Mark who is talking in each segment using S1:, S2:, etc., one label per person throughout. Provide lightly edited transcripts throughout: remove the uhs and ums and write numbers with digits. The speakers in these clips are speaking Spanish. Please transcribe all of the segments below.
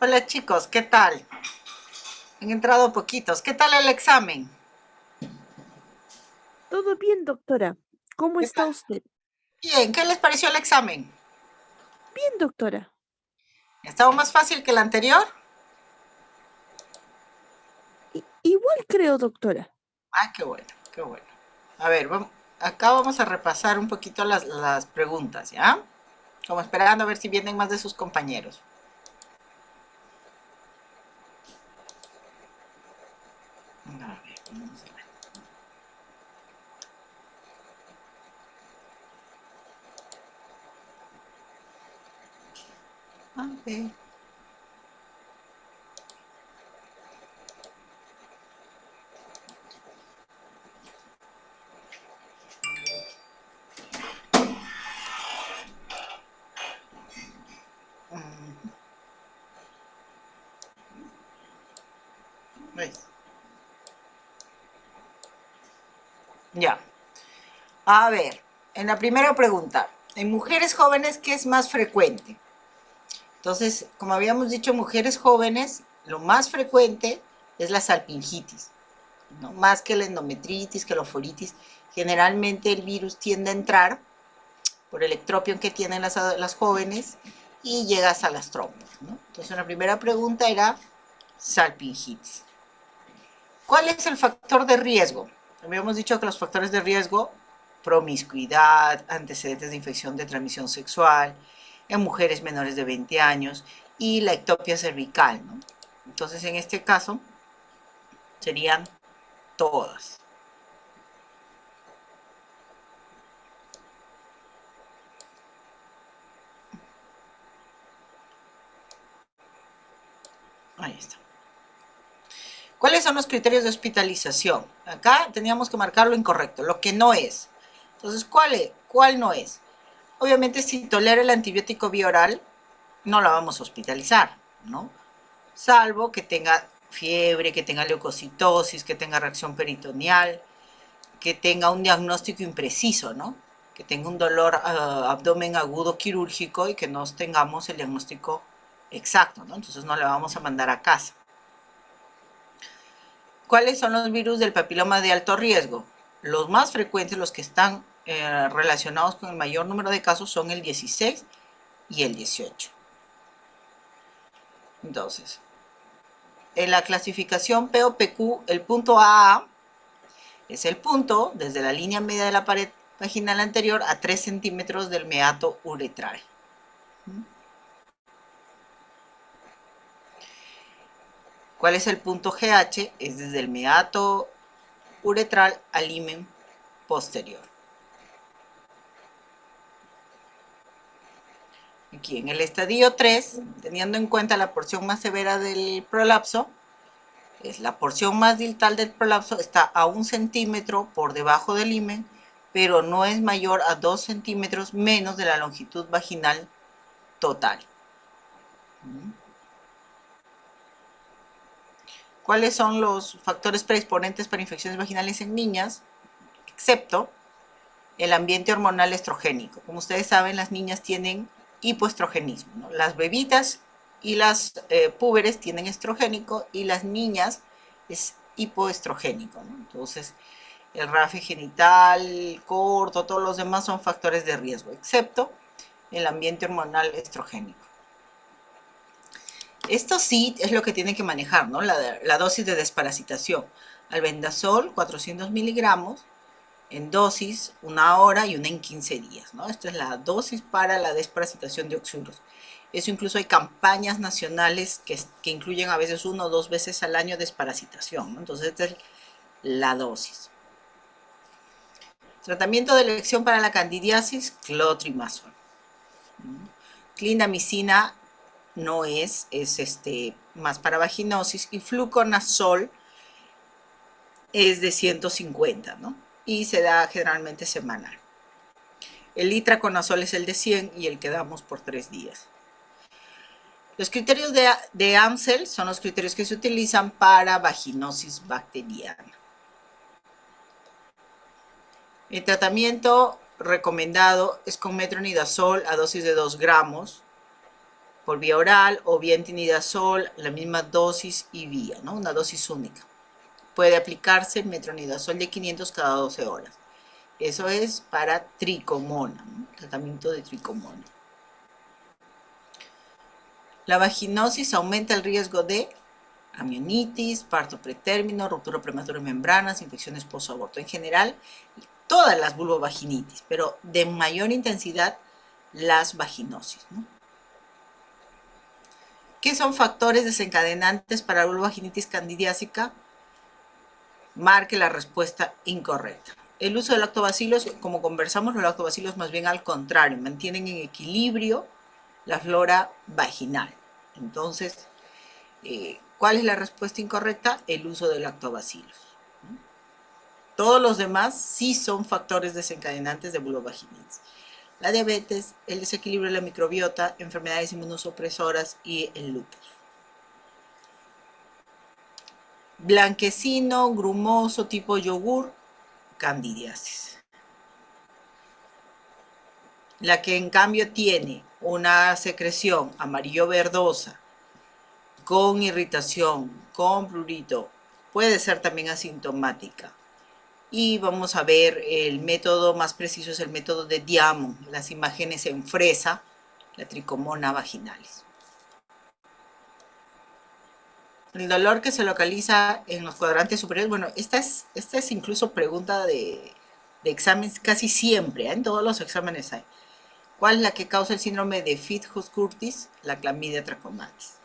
S1: Hola chicos, ¿qué tal? Han entrado poquitos. ¿Qué tal el examen?
S2: Todo bien, doctora. ¿Cómo
S1: ¿Qué
S2: está
S1: tal?
S2: usted?
S1: Bien, ¿qué les pareció el examen?
S2: Bien, doctora.
S1: ¿Estaba más fácil que el anterior?
S2: Igual creo, doctora.
S1: Ah, qué bueno, qué bueno. A ver, acá vamos a repasar un poquito las preguntas, ¿ya? Como esperando a ver si vienen más de sus compañeros. A ver, vamos a ver. A ver. ¿Ves? Ya. A ver, en la primera pregunta, en mujeres jóvenes, ¿qué es más frecuente? Entonces, como habíamos dicho, mujeres jóvenes, lo más frecuente es la salpingitis, ¿no? Más que la endometritis, que la oforitis. Generalmente el virus tiende a entrar por el ectropión que tienen las jóvenes y llega hasta las trompas, ¿no? Entonces, la primera pregunta era salpingitis. ¿Cuál es el factor de riesgo? Habíamos dicho que los factores de riesgo, promiscuidad, antecedentes de infección de transmisión sexual, en mujeres menores de 20 años y la ectopia cervical, ¿no? Entonces, en este caso, serían todas. Ahí está. ¿Cuáles son los criterios de hospitalización? Acá teníamos que marcar lo incorrecto, lo que no es. Entonces, ¿cuál no es? Obviamente, si tolera el antibiótico bioral, no la vamos a hospitalizar, ¿no? Salvo que tenga fiebre, que tenga leucocitosis, que tenga reacción peritoneal, que tenga un diagnóstico impreciso, ¿no? Que tenga un dolor abdomen agudo quirúrgico y que no tengamos el diagnóstico exacto, ¿no? Entonces no le vamos a mandar a casa. ¿Cuáles son los virus del papiloma de alto riesgo? Los más frecuentes, los que están relacionados con el mayor número de casos son el 16 y el 18. Entonces, en la clasificación POPQ, el punto AA es el punto desde la línea media de la pared vaginal anterior a 3 centímetros del meato uretral. ¿Cuál es el punto GH? Es desde el meato uretral al himen posterior. Aquí en el estadio 3, teniendo en cuenta la porción más severa del prolapso, es la porción más distal del prolapso, está a 1 centímetro por debajo del himen, pero no es mayor a 2 centímetros menos de la longitud vaginal total. ¿Cuáles son los factores predisponentes para infecciones vaginales en niñas? Excepto el ambiente hormonal estrogénico. Como ustedes saben, las niñas tienen hipoestrogenismo, ¿no? Las bebitas y las púberes tienen estrogénico y las niñas es hipoestrogénico, ¿no? Entonces, el rafe genital, corto, todos los demás son factores de riesgo, excepto el ambiente hormonal estrogénico. Esto sí es lo que tienen que manejar, ¿no? La dosis de desparasitación. Albendazol, 400 miligramos, en dosis, 1 hora y una en 15 días, ¿no? Esta es la dosis para la desparasitación de oxuros. Eso incluso hay campañas nacionales que incluyen a veces 1 o 2 veces al año desparasitación, ¿no? Entonces, esta es la dosis. Tratamiento de elección para la candidiasis, clotrimazol. Clindamicina no es más para vaginosis y fluconazol es de 150, ¿no? Y se da generalmente semanal. El itraconazol es el de 100 y el que damos por 3 días. Los criterios de Amsel son los criterios que se utilizan para vaginosis bacteriana. El tratamiento recomendado es con metronidazol a dosis de 2 gramos por vía oral, o bien tinidazol, la misma dosis y vía, ¿no? Una dosis única. Puede aplicarse metronidazol de 500 cada 12 horas. Eso es para tricomona, ¿no? Tratamiento de tricomona. La vaginosis aumenta el riesgo de amnionitis, parto pretérmino, ruptura prematura de membranas, infecciones posaborto. En general, todas las vulvovaginitis, pero de mayor intensidad las vaginosis, ¿no? ¿Qué son factores desencadenantes para la vulvovaginitis candidiásica? Marque la respuesta incorrecta. El uso de lactobacilos, como conversamos, los lactobacilos más bien al contrario, mantienen en equilibrio la flora vaginal. Entonces, ¿cuál es la respuesta incorrecta? El uso de lactobacilos. Todos los demás sí son factores desencadenantes de vulvovaginitis. La diabetes, el desequilibrio de la microbiota, enfermedades inmunosupresoras y el lupus. Blanquecino, grumoso, tipo yogur, candidiasis. La que en cambio tiene una secreción amarillo-verdosa, con irritación, con prurito, puede ser también asintomática. Y vamos a ver, el método más preciso es el método de Diamond, las imágenes en fresa, la tricomona vaginalis. El dolor que se localiza en los cuadrantes superiores, bueno, esta es incluso pregunta de exámenes casi siempre, en todos los exámenes hay. ¿Cuál es la que causa el síndrome de Fitz-Hugh-Curtis? La clamidia trachomatis.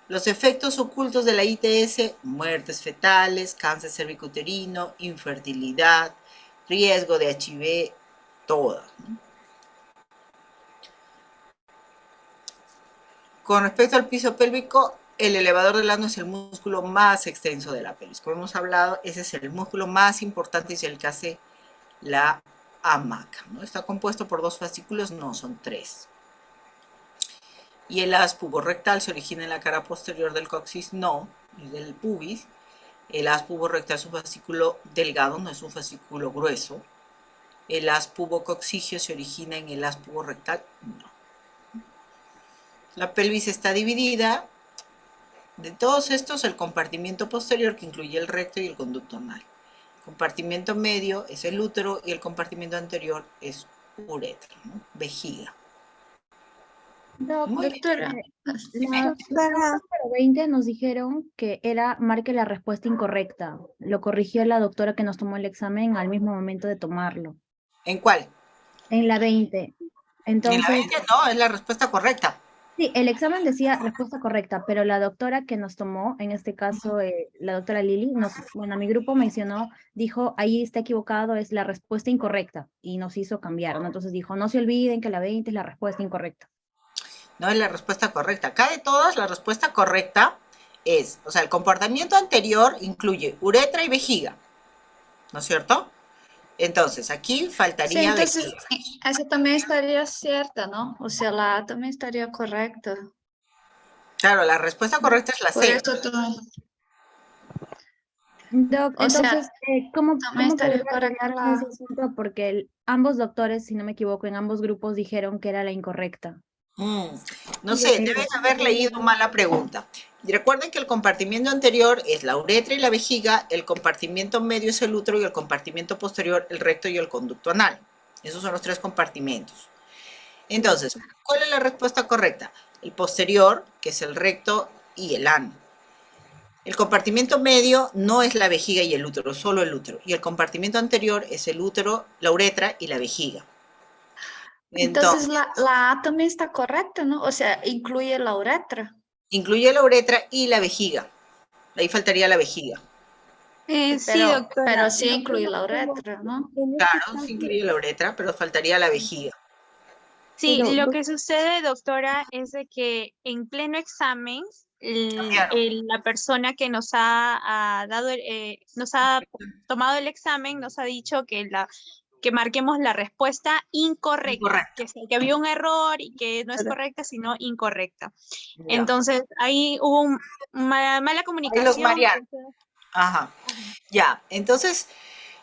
S1: Los efectos ocultos de la ITS, muertes fetales, cáncer cervicuterino, infertilidad, riesgo de HIV, todas, ¿no? Con respecto al piso pélvico, el elevador del ano es el músculo más extenso de la pelvis. Como hemos hablado, ese es el músculo más importante y es el que hace la hamaca, ¿no? Está compuesto por 2 fascículos, no, son 3. Y el haz puborectal se origina en la cara posterior del coxis, no, es del pubis. El haz puborectal es un fascículo delgado, no es un fascículo grueso. El haz pubocoxigio se origina en el haz puborectal, no. La pelvis está dividida. De todos estos, el compartimiento posterior, que incluye el recto y el conducto anal. El compartimiento medio es el útero y el compartimiento anterior es uretra, ¿no? Vejiga. Muy
S3: Doctora,
S1: bien.
S3: la pregunta número 20 nos dijeron que era marque la respuesta incorrecta. Lo corrigió la doctora que nos tomó el examen al mismo momento de tomarlo.
S1: ¿En cuál?
S3: En la 20.
S1: En la
S3: Entonces,
S1: 20 no, es la respuesta correcta.
S3: sí, el examen decía respuesta correcta, pero la doctora que nos tomó, en este caso la doctora Lili, bueno, mi grupo mencionó, dijo, ahí está equivocado, es la respuesta incorrecta, y nos hizo cambiar, ¿no? Entonces dijo, no se olviden que la 20 es la respuesta incorrecta.
S1: No es la respuesta correcta. Acá de todas, la respuesta correcta es, o sea, el comportamiento anterior incluye uretra y vejiga, ¿no es cierto? Entonces, aquí
S4: Sí,
S1: faltaría
S4: entonces
S1: vejiga.
S4: esa también estaría cierta, ¿no? O sea, la A también estaría correcta.
S1: Claro, la respuesta correcta es la
S4: Por
S1: C.
S4: eso tú,
S3: Doc,
S4: o sea,
S3: entonces, ¿cómo
S4: también
S3: podría
S4: estaría correcta
S3: arreglarse
S4: la
S3: ese asunto? Porque ambos doctores, si no me equivoco, en ambos grupos dijeron que era la incorrecta.
S1: No
S3: Y
S1: sé, deben haber leído mal la pregunta. Y recuerden que el compartimiento anterior es la uretra y la vejiga, el compartimiento medio es el útero y el compartimiento posterior el recto y el conducto anal. Esos son los 3 compartimentos. Entonces, ¿cuál es la respuesta correcta? El posterior, que es el recto y el ano. El compartimiento medio no es la vejiga y el útero, solo el útero. Y el compartimento anterior es el útero, la uretra y la vejiga.
S4: Entonces
S1: Entonces,
S4: la A también está correcta, ¿no? O sea, incluye la uretra.
S1: incluye la uretra y la vejiga. Ahí faltaría la vejiga.
S5: Sí, doctora.
S4: Pero sí
S5: Lo que
S4: incluye la
S5: sucede-
S4: uretra, ¿no?
S2: En este
S1: Claro,
S2: caso,
S1: sí incluye la uretra, pero faltaría la vejiga.
S5: Sí,
S2: pero
S5: lo que sucede, doctora, es de que en pleno examen,
S1: Cambiaron.
S5: la persona que nos ha dado, nos ha tomado el examen, nos ha dicho que marquemos la respuesta incorrecta,
S1: Incorrecto.
S5: que había un error y que no es
S2: doctora,
S5: correcta, sino incorrecta.
S1: Ya.
S5: Entonces, ahí hubo mala
S1: Ahí los
S5: comunicación.
S1: marearon.
S5: Entonces,
S1: Ajá. Ya. Entonces,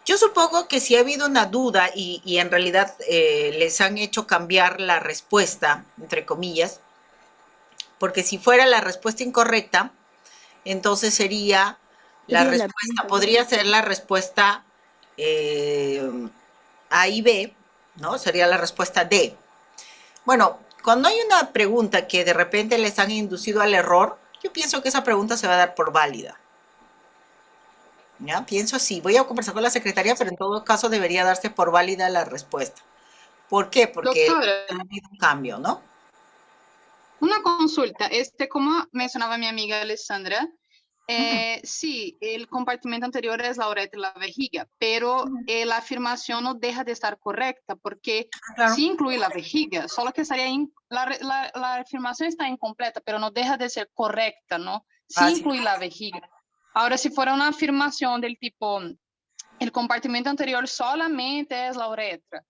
S1: yo supongo que si ha habido una duda y en realidad les han hecho cambiar la respuesta, entre comillas, porque si fuera la respuesta incorrecta, entonces sería la
S2: Sería la
S1: respuesta,
S2: B.
S1: podría ser la respuesta A y B, ¿no? Sería la respuesta D. Bueno, cuando hay una pregunta que de repente les han inducido al error, yo pienso que esa pregunta se va a dar por válida. ¿Ya? Pienso así. Voy a conversar con la secretaria, pero en todo caso debería darse por válida la respuesta. ¿Por qué? Porque
S6: Doctora,
S1: ha habido un cambio, ¿no?
S6: una consulta. Como mencionaba mi amiga Alessandra, sí, el compartimento anterior es la uretra y la vejiga, pero la afirmación no deja de estar correcta, porque
S1: Claro.
S6: sí incluye la vejiga, solo que estaría la afirmación está incompleta, pero no deja de ser correcta, ¿no? Sí
S1: Ah, sí.
S6: incluye la vejiga. Ahora, si fuera una afirmación del tipo, el compartimento anterior solamente es la uretra,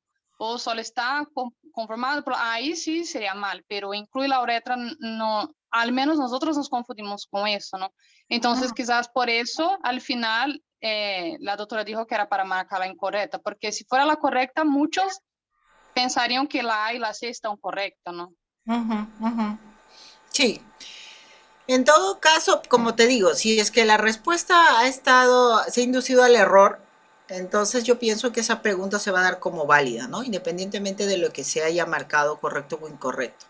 S6: o solo está conformado por, ahí sí sería mal, pero incluye la uretra, no, al menos nosotros nos confundimos con eso, ¿no? Entonces, quizás por eso, al final, la doctora dijo que era para marcar la incorrecta, porque si fuera la correcta, muchos pensarían que la A y la C están correctas, ¿no?
S1: Sí. En todo caso, como te digo, si es que la respuesta se ha inducido al error, entonces yo pienso que esa pregunta se va a dar como válida, ¿no? Independientemente de lo que se haya marcado correcto o incorrecto.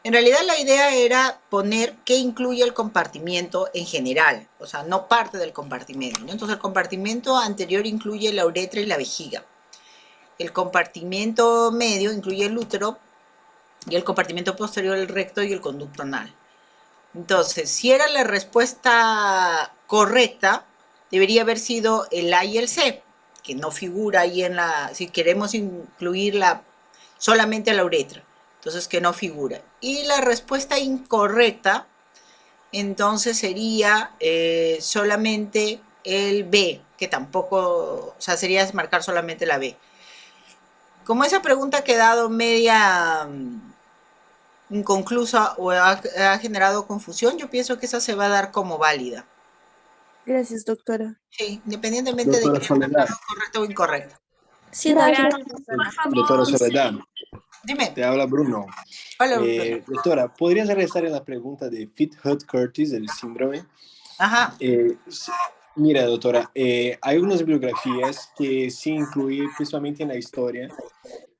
S1: En realidad la idea era poner qué incluye el compartimiento en general, o sea, no parte del compartimento, ¿no? Entonces el compartimento anterior incluye la uretra y la vejiga. El compartimento medio incluye el útero y el compartimento posterior el recto y el conducto anal. Entonces, si era la respuesta correcta, debería haber sido el A y el C, que no figura ahí en la, si queremos incluir solamente la uretra, entonces que no figura. Y la respuesta incorrecta, entonces sería solamente el B, que tampoco, o sea, sería marcar solamente la B. Como esa pregunta ha quedado media inconclusa o ha generado confusión, yo pienso que esa se va a dar como válida.
S2: Gracias, doctora.
S1: Sí, independientemente de
S7: Doctora
S1: que
S7: Soledad.
S1: sea correcto o incorrecto.
S4: Sí,
S3: Gracias.
S4: doctora.
S7: Doctora Soledad,
S1: Dime.
S7: te habla Bruno.
S1: Hola, Bruno.
S7: Doctora, ¿podrías regresar en la pregunta de Pitt-Hutch-Curtis, del síndrome?
S1: Ajá.
S7: Mira, doctora, hay unas bibliografías que sí incluyen principalmente en la historia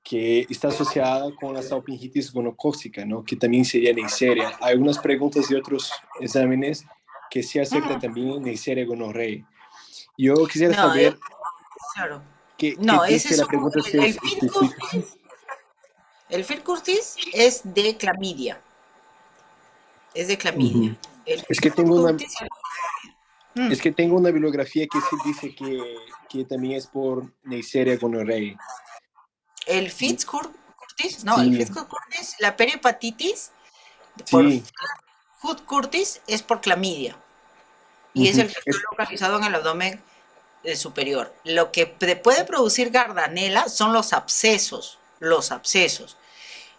S7: que está asociada con la salpingitis gonocócica, ¿no? Que también sería Neisseria. Hay algunas preguntas de otros exámenes que sí aceptan también Neisseria gonorrea. Yo quisiera
S1: No,
S7: saber
S1: claro.
S7: qué
S1: No, ese
S7: dice
S1: es
S7: la pregunta si
S1: el
S7: es específica.
S1: El Pitt-Curtis es de clamidia. Es de clamidia. El
S7: Es que tengo una,
S1: Pitt-Curtis.
S7: es que tengo una bibliografía que sí dice que también es por Neisseria gonorrhoeae.
S1: El Pitt-Curtis, no, el
S7: Sí,
S1: Pitt-Curtis, la perihepatitis por
S7: sí.
S1: Pitt-Curtis es por clamidia. Y es el que está
S7: Es-
S1: localizado en el abdomen superior. Lo que puede producir Gardanela son los abscesos.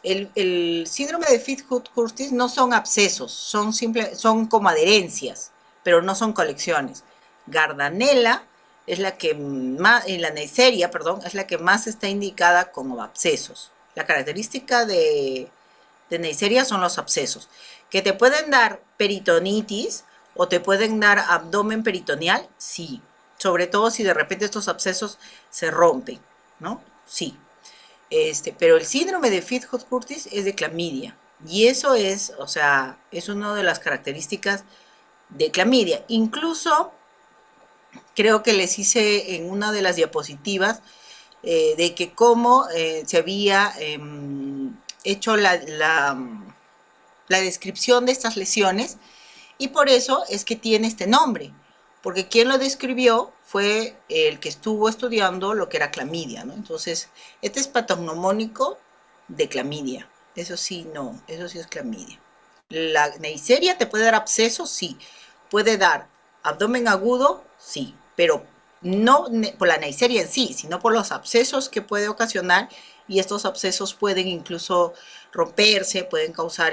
S1: El síndrome de Pitt-Curtis no son abscesos, son como adherencias, pero no son colecciones. Gardanela es la que más, la Neisseria, perdón, es la que más está indicada como abscesos. La característica de Neisseria son los abscesos, que te pueden dar peritonitis o te pueden dar abdomen peritoneal, sí. Sobre todo si de repente estos abscesos se rompen, ¿no? Sí. Pero el síndrome de Pitt-Curtis es de clamidia. Y eso es, o sea, es una de las características de clamidia. Incluso creo que les hice en una de las diapositivas de que cómo se había hecho la descripción de estas lesiones y por eso es que tiene este nombre, porque quien lo describió fue el que estuvo estudiando lo que era clamidia, ¿no? Entonces, este es patognomónico de clamidia, eso sí, no, eso sí es clamidia. La Neisseria te puede dar abscesos, sí, puede dar abdomen agudo, sí, pero no por la Neisseria en sí, sino por los abscesos que puede ocasionar y estos abscesos pueden incluso romperse, pueden causar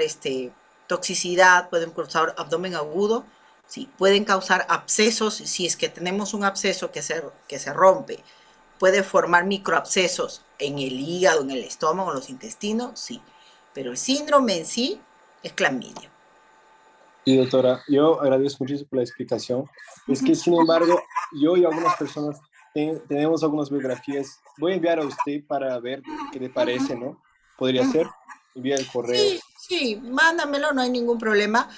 S1: toxicidad, pueden causar abdomen agudo, sí, pueden causar abscesos, si es que tenemos un absceso que se rompe, puede formar microabscesos en el hígado, en el estómago, en los intestinos, sí, pero el síndrome en sí es clamidia.
S7: Sí, doctora, yo agradezco mucho por la explicación. Es que, sin embargo, yo y algunas personas tenemos algunas biografías. Voy a enviar a usted para ver qué le parece, ¿no? Podría ser. Envía el correo.
S1: Sí, sí, mándamelo, no hay ningún problema.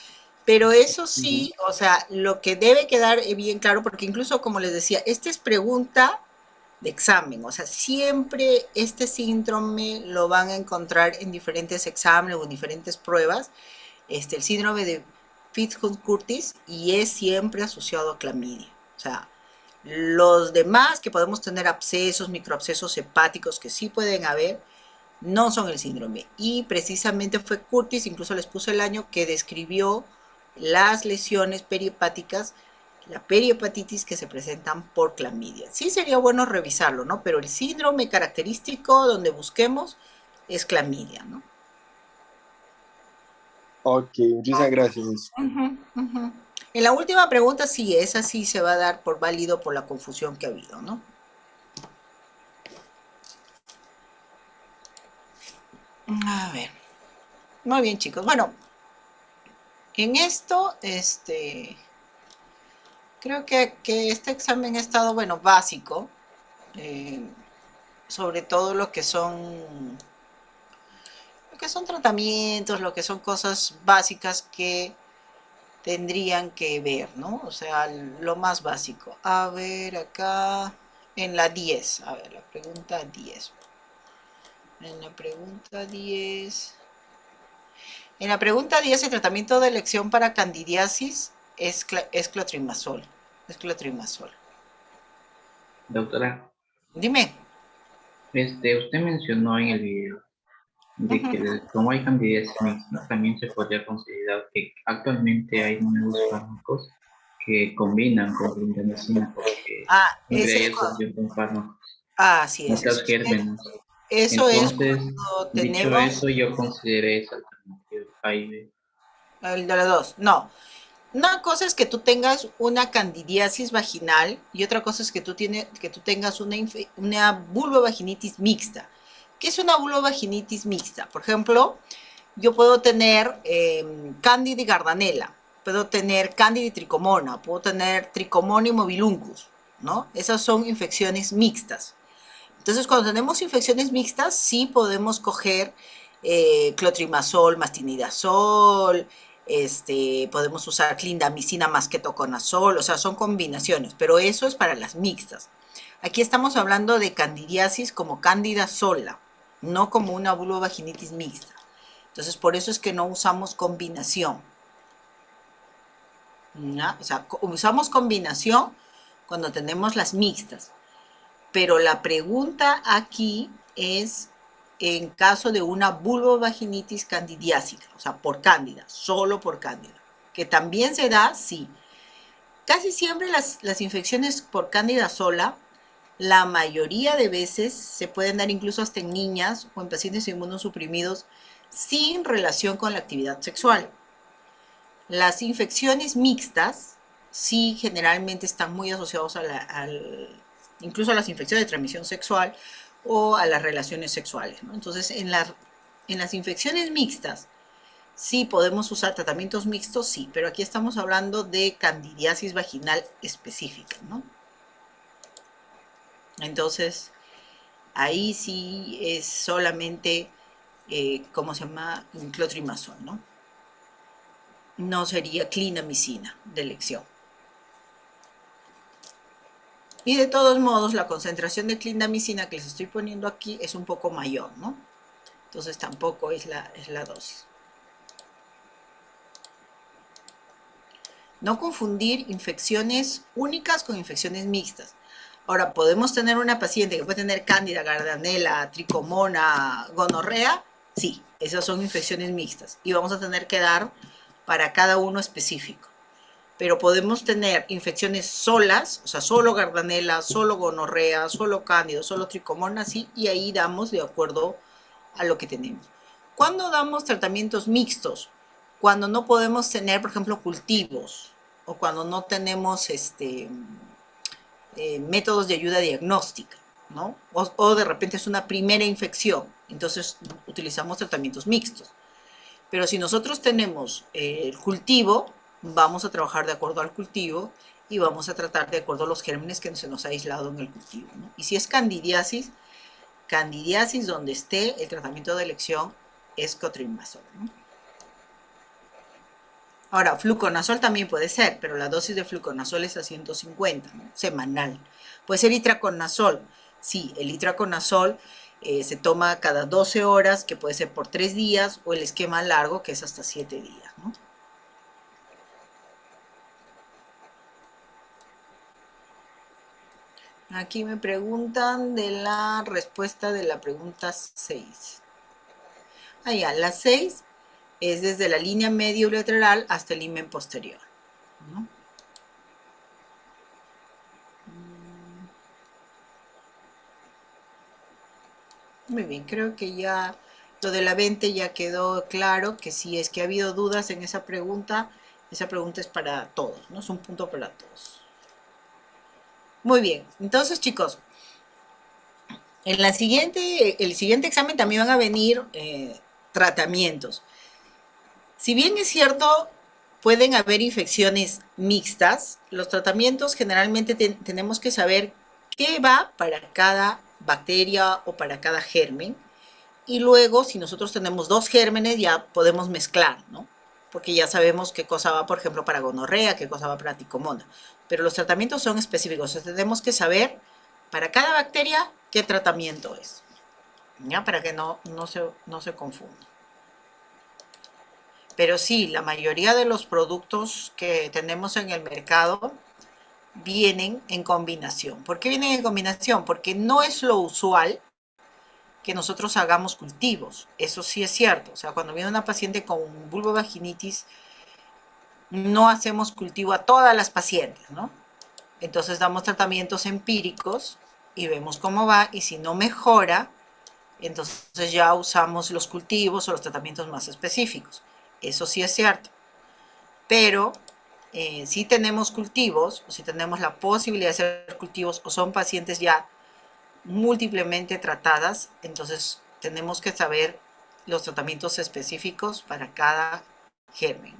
S1: Pero eso
S7: Ujú.
S1: sí, o sea, lo que debe quedar bien claro, porque incluso como les decía, esta es pregunta de examen, o sea, siempre este síndrome lo van a encontrar en diferentes exámenes o en diferentes pruebas, el síndrome de Fitzhugh-Curtis, y es siempre asociado a clamidia. O sea, los demás que podemos tener abscesos, microabscesos hepáticos que sí pueden haber, no son el síndrome. Y precisamente fue Curtis, incluso les puse el año, que describió las lesiones perihepáticas, la perihepatitis que se presentan por clamidia. Sí sería bueno revisarlo, ¿no? Pero el síndrome característico donde busquemos es clamidia, ¿no?
S7: Ok, muchísimas gracias.
S1: En la última pregunta, sí, esa sí se va a dar por válido por la confusión que ha habido, ¿no? A ver. Muy bien, chicos. Bueno, en esto, creo que este examen ha estado, bueno, básico, eh, sobre todo lo que son tratamientos, lo que son cosas básicas que tendrían que ver, ¿no? O sea, lo más básico. A ver, acá, en la 10, a ver, la pregunta 10. En la pregunta 10. En la pregunta 10, el tratamiento de elección para candidiasis es clotrimazol. Es clotrimazol.
S8: Doctora,
S1: Dime.
S8: usted mencionó en el video de que como hay candidiasis mixta, también se podría considerar que actualmente hay nuevos fármacos que combinan con clindamicina porque
S1: Ah,
S8: son
S1: ese es
S8: creados con fármacos,
S1: así
S8: no
S1: es.
S8: los gérmenos.
S1: Eso es
S8: Entonces,
S1: cuando
S8: dicho
S1: tenemos
S8: eso, yo consideré esa alternativa A y B.
S1: el de los dos. No. Una cosa es que tú tengas una candidiasis vaginal y otra cosa es que tú tengas una vulvovaginitis mixta. ¿Qué es una vulvovaginitis mixta? Por ejemplo, yo puedo tener Candida Gardnerella, puedo tener Candida Trichomona, puedo tener Trichomonium mobiluncus, ¿no? Esas son infecciones mixtas. Entonces, cuando tenemos infecciones mixtas, sí podemos coger clotrimazol, mastinidazol, podemos usar clindamicina más ketoconazol, o sea, son combinaciones, pero eso es para las mixtas. Aquí estamos hablando de candidiasis como cándida sola, no como una vulvovaginitis mixta. Entonces, por eso es que no usamos combinación. ¿No? O sea, usamos combinación cuando tenemos las mixtas. Pero la pregunta aquí es en caso de una vulvovaginitis candidiásica, o sea, por cándida, solo por cándida, que también se da, sí. Casi siempre las infecciones por cándida sola, la mayoría de veces se pueden dar incluso hasta en niñas o en pacientes inmunosuprimidos sin relación con la actividad sexual. Las infecciones mixtas sí generalmente están muy asociados incluso a las infecciones de transmisión sexual o a las relaciones sexuales, ¿no? Entonces, en las infecciones mixtas sí podemos usar tratamientos mixtos, sí, pero aquí estamos hablando de candidiasis vaginal específica, ¿no? Entonces, ahí sí es solamente, ¿cómo se llama? Clotrimazol, ¿no? No sería clindamicina de elección. Y de todos modos, la concentración de clindamicina que les estoy poniendo aquí es un poco mayor, ¿no? Entonces tampoco es la dosis. No confundir infecciones únicas con infecciones mixtas. Ahora, ¿podemos tener una paciente que puede tener cándida, gardnerella, tricomona, gonorrea? Sí, esas son infecciones mixtas. Y vamos a tener que dar para cada uno específico. Pero podemos tener infecciones solas, o sea, solo gardnerella, solo gonorrea, solo cándido, solo tricomona, sí, y ahí damos de acuerdo a lo que tenemos. ¿Cuándo damos tratamientos mixtos? Cuando no podemos tener, por ejemplo, cultivos, o cuando no tenemos métodos de ayuda diagnóstica, ¿no? O de repente es una primera infección, entonces utilizamos tratamientos mixtos. Pero si nosotros tenemos el cultivo, vamos a trabajar de acuerdo al cultivo y vamos a tratar de acuerdo a los gérmenes que se nos ha aislado en el cultivo, ¿no? Y si es candidiasis, donde esté, el tratamiento de elección es cotrimazol, ¿no? Ahora, fluconazol también puede ser, pero la dosis de fluconazol es a 150, ¿no? Semanal. Puede ser itraconazol. Sí, el itraconazol se toma cada 12 horas, que puede ser por 3 días, o el esquema largo, que es hasta 7 días, ¿no? Aquí me preguntan de la respuesta de la pregunta 6. Ah, ya, la 6 es desde la línea medio lateral hasta el himen posterior, ¿no? Muy bien, creo que ya lo de la 20 ya quedó claro, que si es que ha habido dudas en esa pregunta es para todos, ¿no? Es un punto para todos. Muy bien, entonces chicos, en el siguiente examen también van a venir tratamientos. Si bien es cierto, pueden haber infecciones mixtas, los tratamientos generalmente tenemos que saber qué va para cada bacteria o para cada germen. Y luego, si nosotros tenemos 2 gérmenes, ya podemos mezclar, ¿no? Porque ya sabemos qué cosa va, por ejemplo, para gonorrea, qué cosa va para tricomonas. Pero los tratamientos son específicos. Entonces, tenemos que saber para cada bacteria qué tratamiento es, ¿ya? Para que no se confunda. Pero sí, la mayoría de los productos que tenemos en el mercado vienen en combinación. ¿Por qué vienen en combinación? Porque no es lo usual que nosotros hagamos cultivos. Eso sí es cierto. O sea, cuando viene una paciente con vulvovaginitis, no hacemos cultivo a todas las pacientes, ¿no? Entonces damos tratamientos empíricos y vemos cómo va, y si no mejora, entonces ya usamos los cultivos o los tratamientos más específicos. Eso sí es cierto. Pero si tenemos cultivos, o si tenemos la posibilidad de hacer cultivos, o son pacientes ya múltiplemente tratadas, entonces tenemos que saber los tratamientos específicos para cada germen.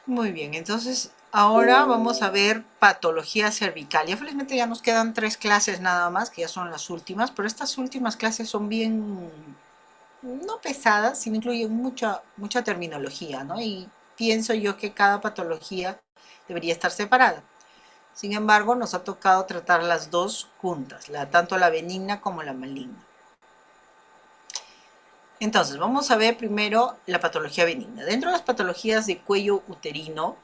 S1: Muy bien, entonces ahora vamos a ver patología cervical. Ya felizmente ya nos quedan 3 clases nada más, que ya son las últimas, pero estas últimas clases son bien, no pesadas, sino incluyen mucha terminología, ¿no? Y pienso yo que cada patología debería estar separada. Sin embargo, nos ha tocado tratar las dos juntas, tanto la benigna como la maligna. Entonces, vamos a ver primero la patología benigna. Dentro de las patologías de cuello uterino,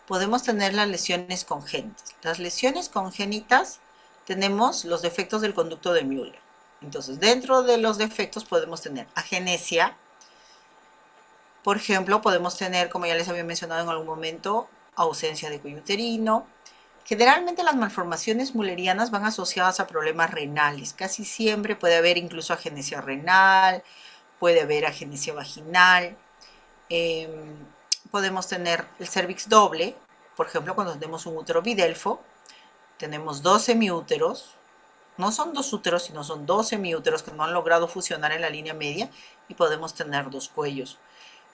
S1: podemos tener las lesiones congénitas. Las lesiones congénitas tenemos los defectos del conducto de Müller. Entonces, dentro de los defectos podemos tener agenesia. Por ejemplo, podemos tener, como ya les había mencionado en algún momento, ausencia de cuello uterino. Generalmente las malformaciones müllerianas van asociadas a problemas renales. Casi siempre puede haber incluso agenesia renal, puede haber agenesia vaginal. Podemos tener el cervix doble, por ejemplo, cuando tenemos un útero bidelfo, tenemos 2 semiúteros, no son 2 úteros, sino son 2 semiúteros que no han logrado fusionar en la línea media, y podemos tener 2 cuellos.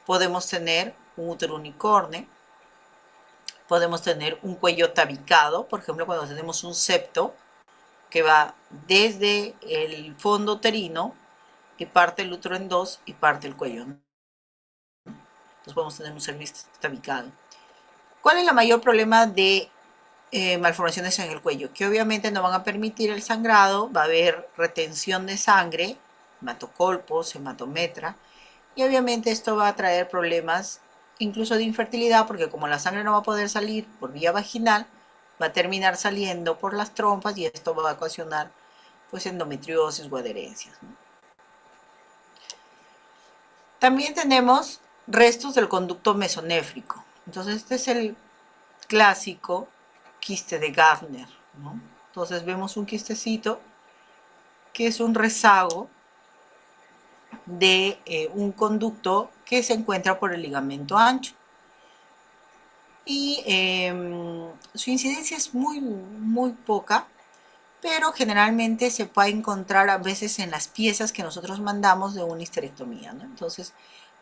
S1: Podemos tener un útero unicorne, podemos tener un cuello tabicado, por ejemplo, cuando tenemos un septo que va desde el fondo uterino y parte el útero en 2 y parte el cuello. Entonces podemos tener un cervix tabicado. ¿Cuál es el mayor problema de malformaciones en el cuello? Que obviamente no van a permitir el sangrado, va a haber retención de sangre, hematocolpos, hematometra, y obviamente esto va a traer problemas incluso de infertilidad, porque como la sangre no va a poder salir por vía vaginal, va a terminar saliendo por las trompas, y esto va a ocasionar pues endometriosis o adherencias, ¿no? También tenemos restos del conducto mesonéfrico. Entonces este es el clásico quiste de Gardner, ¿no? Entonces vemos un quistecito que es un rezago de un conducto que se encuentra por el ligamento ancho. Y su incidencia es muy poca, pero generalmente se puede encontrar a veces en las piezas que nosotros mandamos de una histerectomía, ¿no? Entonces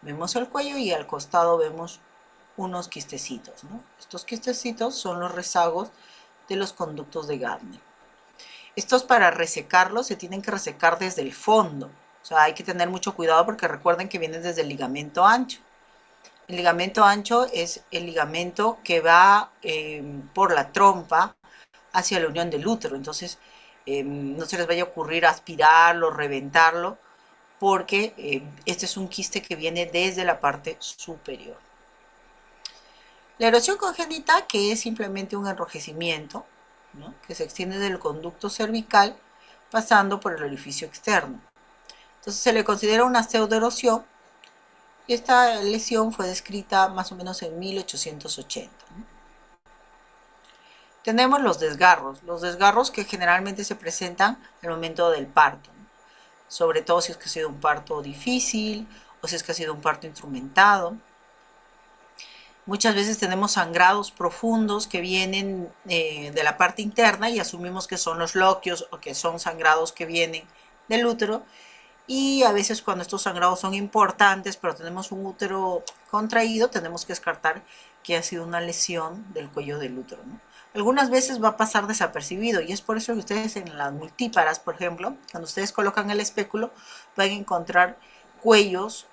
S1: vemos el cuello y al costado vemos unos quistecitos, ¿no? Estos quistecitos son los rezagos de los conductos de Gardner. Estos, para resecarlos, se tienen que resecar desde el fondo. O sea, hay que tener mucho cuidado porque recuerden que vienen desde el ligamento ancho. El ligamento ancho es el ligamento que va por la trompa hacia la unión del útero. Entonces, no se les vaya a ocurrir aspirarlo, reventarlo, porque este es un quiste que viene desde la parte superior. La erosión congénita, que es simplemente un enrojecimiento, ¿no?, que se extiende del conducto cervical pasando por el orificio externo. Entonces se le considera una pseudoerosión y esta lesión fue descrita más o menos en 1880. ¿no? Tenemos los desgarros que generalmente se presentan al momento del parto, ¿no?, sobre todo si es que ha sido un parto difícil o si es que ha sido un parto instrumentado. Muchas veces tenemos sangrados profundos que vienen de la parte interna y asumimos que son los loquios o que son sangrados que vienen del útero. Y a veces cuando estos sangrados son importantes, pero tenemos un útero contraído, tenemos que descartar que ha sido una lesión del cuello del útero, ¿no? Algunas veces va a pasar desapercibido y es por eso que ustedes en las multíparas, por ejemplo, cuando ustedes colocan el espéculo, van a encontrar cuellos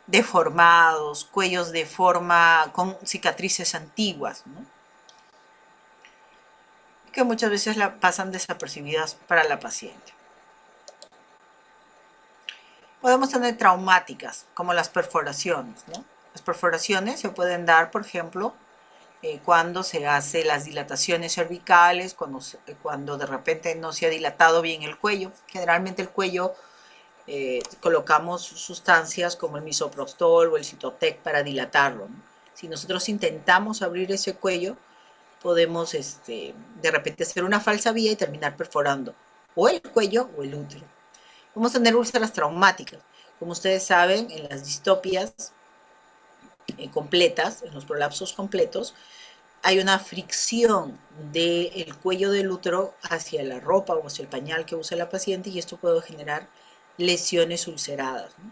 S1: deformados, cuellos de forma con cicatrices antiguas, ¿no?, que muchas veces pasan desapercibidas para la paciente. Podemos tener traumáticas, como las perforaciones, ¿no? Las perforaciones se pueden dar, por ejemplo, cuando se hace las dilataciones cervicales, cuando de repente no se ha dilatado bien el cuello. Generalmente el cuello colocamos sustancias como el misoprostol o el Cytotec para dilatarlo, ¿no? Si nosotros intentamos abrir ese cuello, podemos de repente hacer una falsa vía y terminar perforando o el cuello o el útero. Vamos a tener úlceras traumáticas. Como ustedes saben, en las distopias completas, en los prolapsos completos, hay una fricción del cuello del útero hacia la ropa o hacia el pañal que usa la paciente y esto puede generar lesiones ulceradas, ¿no?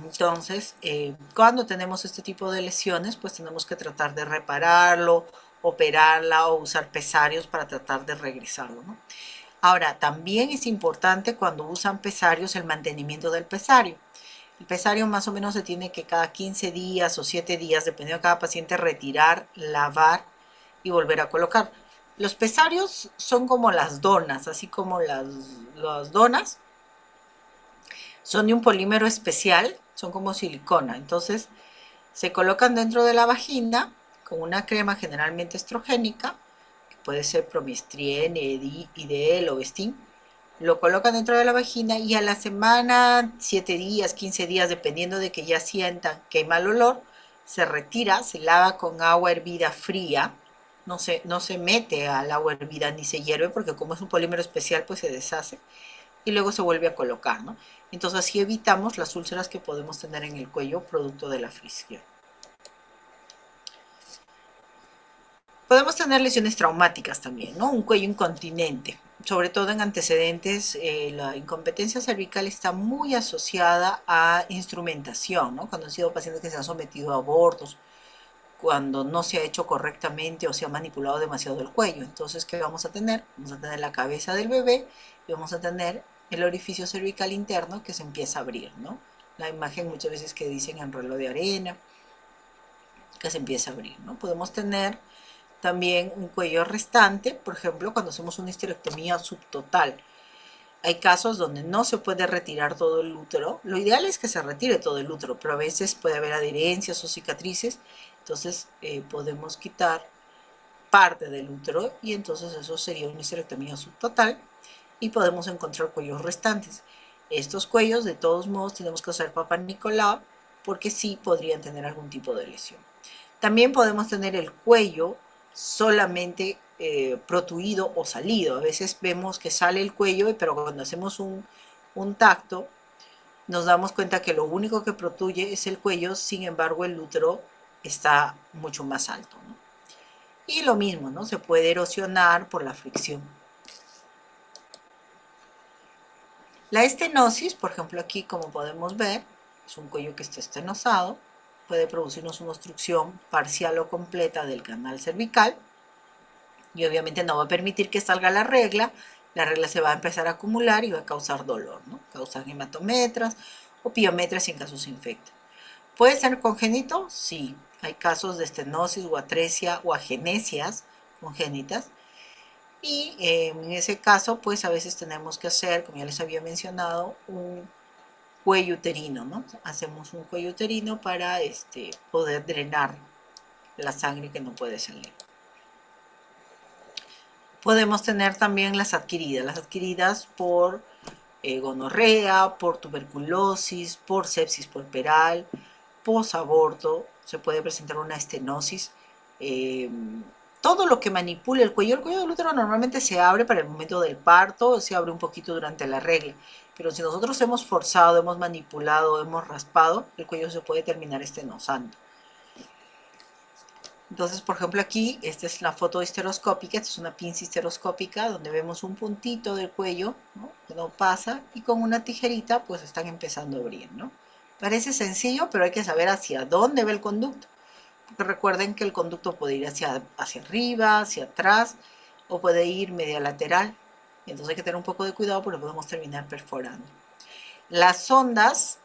S1: Entonces, cuando tenemos este tipo de lesiones, pues tenemos que tratar de repararlo, operarla o usar pesarios para tratar de regresarlo, ¿no? Ahora, también es importante cuando usan pesarios el mantenimiento del pesario. El pesario más o menos se tiene que cada 15 días o 7 días, dependiendo de cada paciente, retirar, lavar y volver a colocar. Los pesarios son como las donas, así como las donas son de un polímero especial, son como silicona. Entonces, se colocan dentro de la vagina con una crema generalmente estrogénica, que puede ser Promistrien, Ideal o Vestin. Lo colocan dentro de la vagina y a la semana, 7 días, 15 días, dependiendo de que ya sientan que hay mal olor, se retira, se lava con agua hervida fría. No se mete al agua hervida ni se hierve porque como es un polímero especial, pues se deshace. Y luego se vuelve a colocar, ¿no? Entonces así evitamos las úlceras que podemos tener en el cuello producto de la fricción. Podemos tener lesiones traumáticas también, ¿no? Un cuello incontinente, sobre todo en antecedentes. La incompetencia cervical está muy asociada a instrumentación, ¿no? Cuando han sido pacientes que se han sometido a abortos, cuando no se ha hecho correctamente o se ha manipulado demasiado el cuello. Entonces, ¿qué vamos a tener? Vamos a tener la cabeza del bebé y vamos a tener el orificio cervical interno que se empieza a abrir, ¿no? La imagen muchas veces que dicen en reloj de arena, que se empieza a abrir, ¿no? Podemos tener también un cuello restante, por ejemplo, cuando hacemos una histerectomía subtotal. Hay casos donde no se puede retirar todo el útero. Lo ideal es que se retire todo el útero, pero a veces puede haber adherencias o cicatrices. Entonces podemos quitar parte del útero y entonces eso sería una histerectomía subtotal y podemos encontrar cuellos restantes. Estos cuellos, de todos modos, tenemos que usar Papa Nicolau porque sí podrían tener algún tipo de lesión. También podemos tener el cuello solamente protuido o salido. A veces vemos que sale el cuello, pero cuando hacemos un tacto, nos damos cuenta que lo único que protuye es el cuello, sin embargo el útero está mucho más alto, ¿no? Y lo mismo, ¿no? Se puede erosionar por la fricción. La estenosis, por ejemplo, aquí como podemos ver, es un cuello que está estenosado, puede producirnos una obstrucción parcial o completa del canal cervical y obviamente no va a permitir que salga la regla se va a empezar a acumular y va a causar dolor, ¿no? Causar hematometras o piometras si en caso se infecta. ¿Puede ser congénito? Sí. Hay casos de estenosis o atresia o agenesias congénitas. Y en ese caso, pues a veces tenemos que hacer, como ya les había mencionado, un cuello uterino, ¿no? Hacemos un cuello uterino para poder drenar la sangre que no puede salir. Podemos tener también las adquiridas por gonorrea, por tuberculosis, por sepsis puerperal, posaborto, se puede presentar una estenosis. Todo lo que manipule el cuello del útero normalmente se abre para el momento del parto, se abre un poquito durante la regla, pero si nosotros hemos forzado, hemos manipulado, hemos raspado, el cuello se puede terminar estenosando. Entonces, por ejemplo, aquí, esta es la foto histeroscópica, esta es una pinza histeroscópica donde vemos un puntito del cuello, ¿no? Que no pasa, y con una tijerita pues están empezando a abrir, ¿no? Parece sencillo, pero hay que saber hacia dónde va el conducto. Porque recuerden que el conducto puede ir hacia arriba, hacia atrás, o puede ir media lateral. Entonces hay que tener un poco de cuidado porque podemos terminar perforando. Las sondas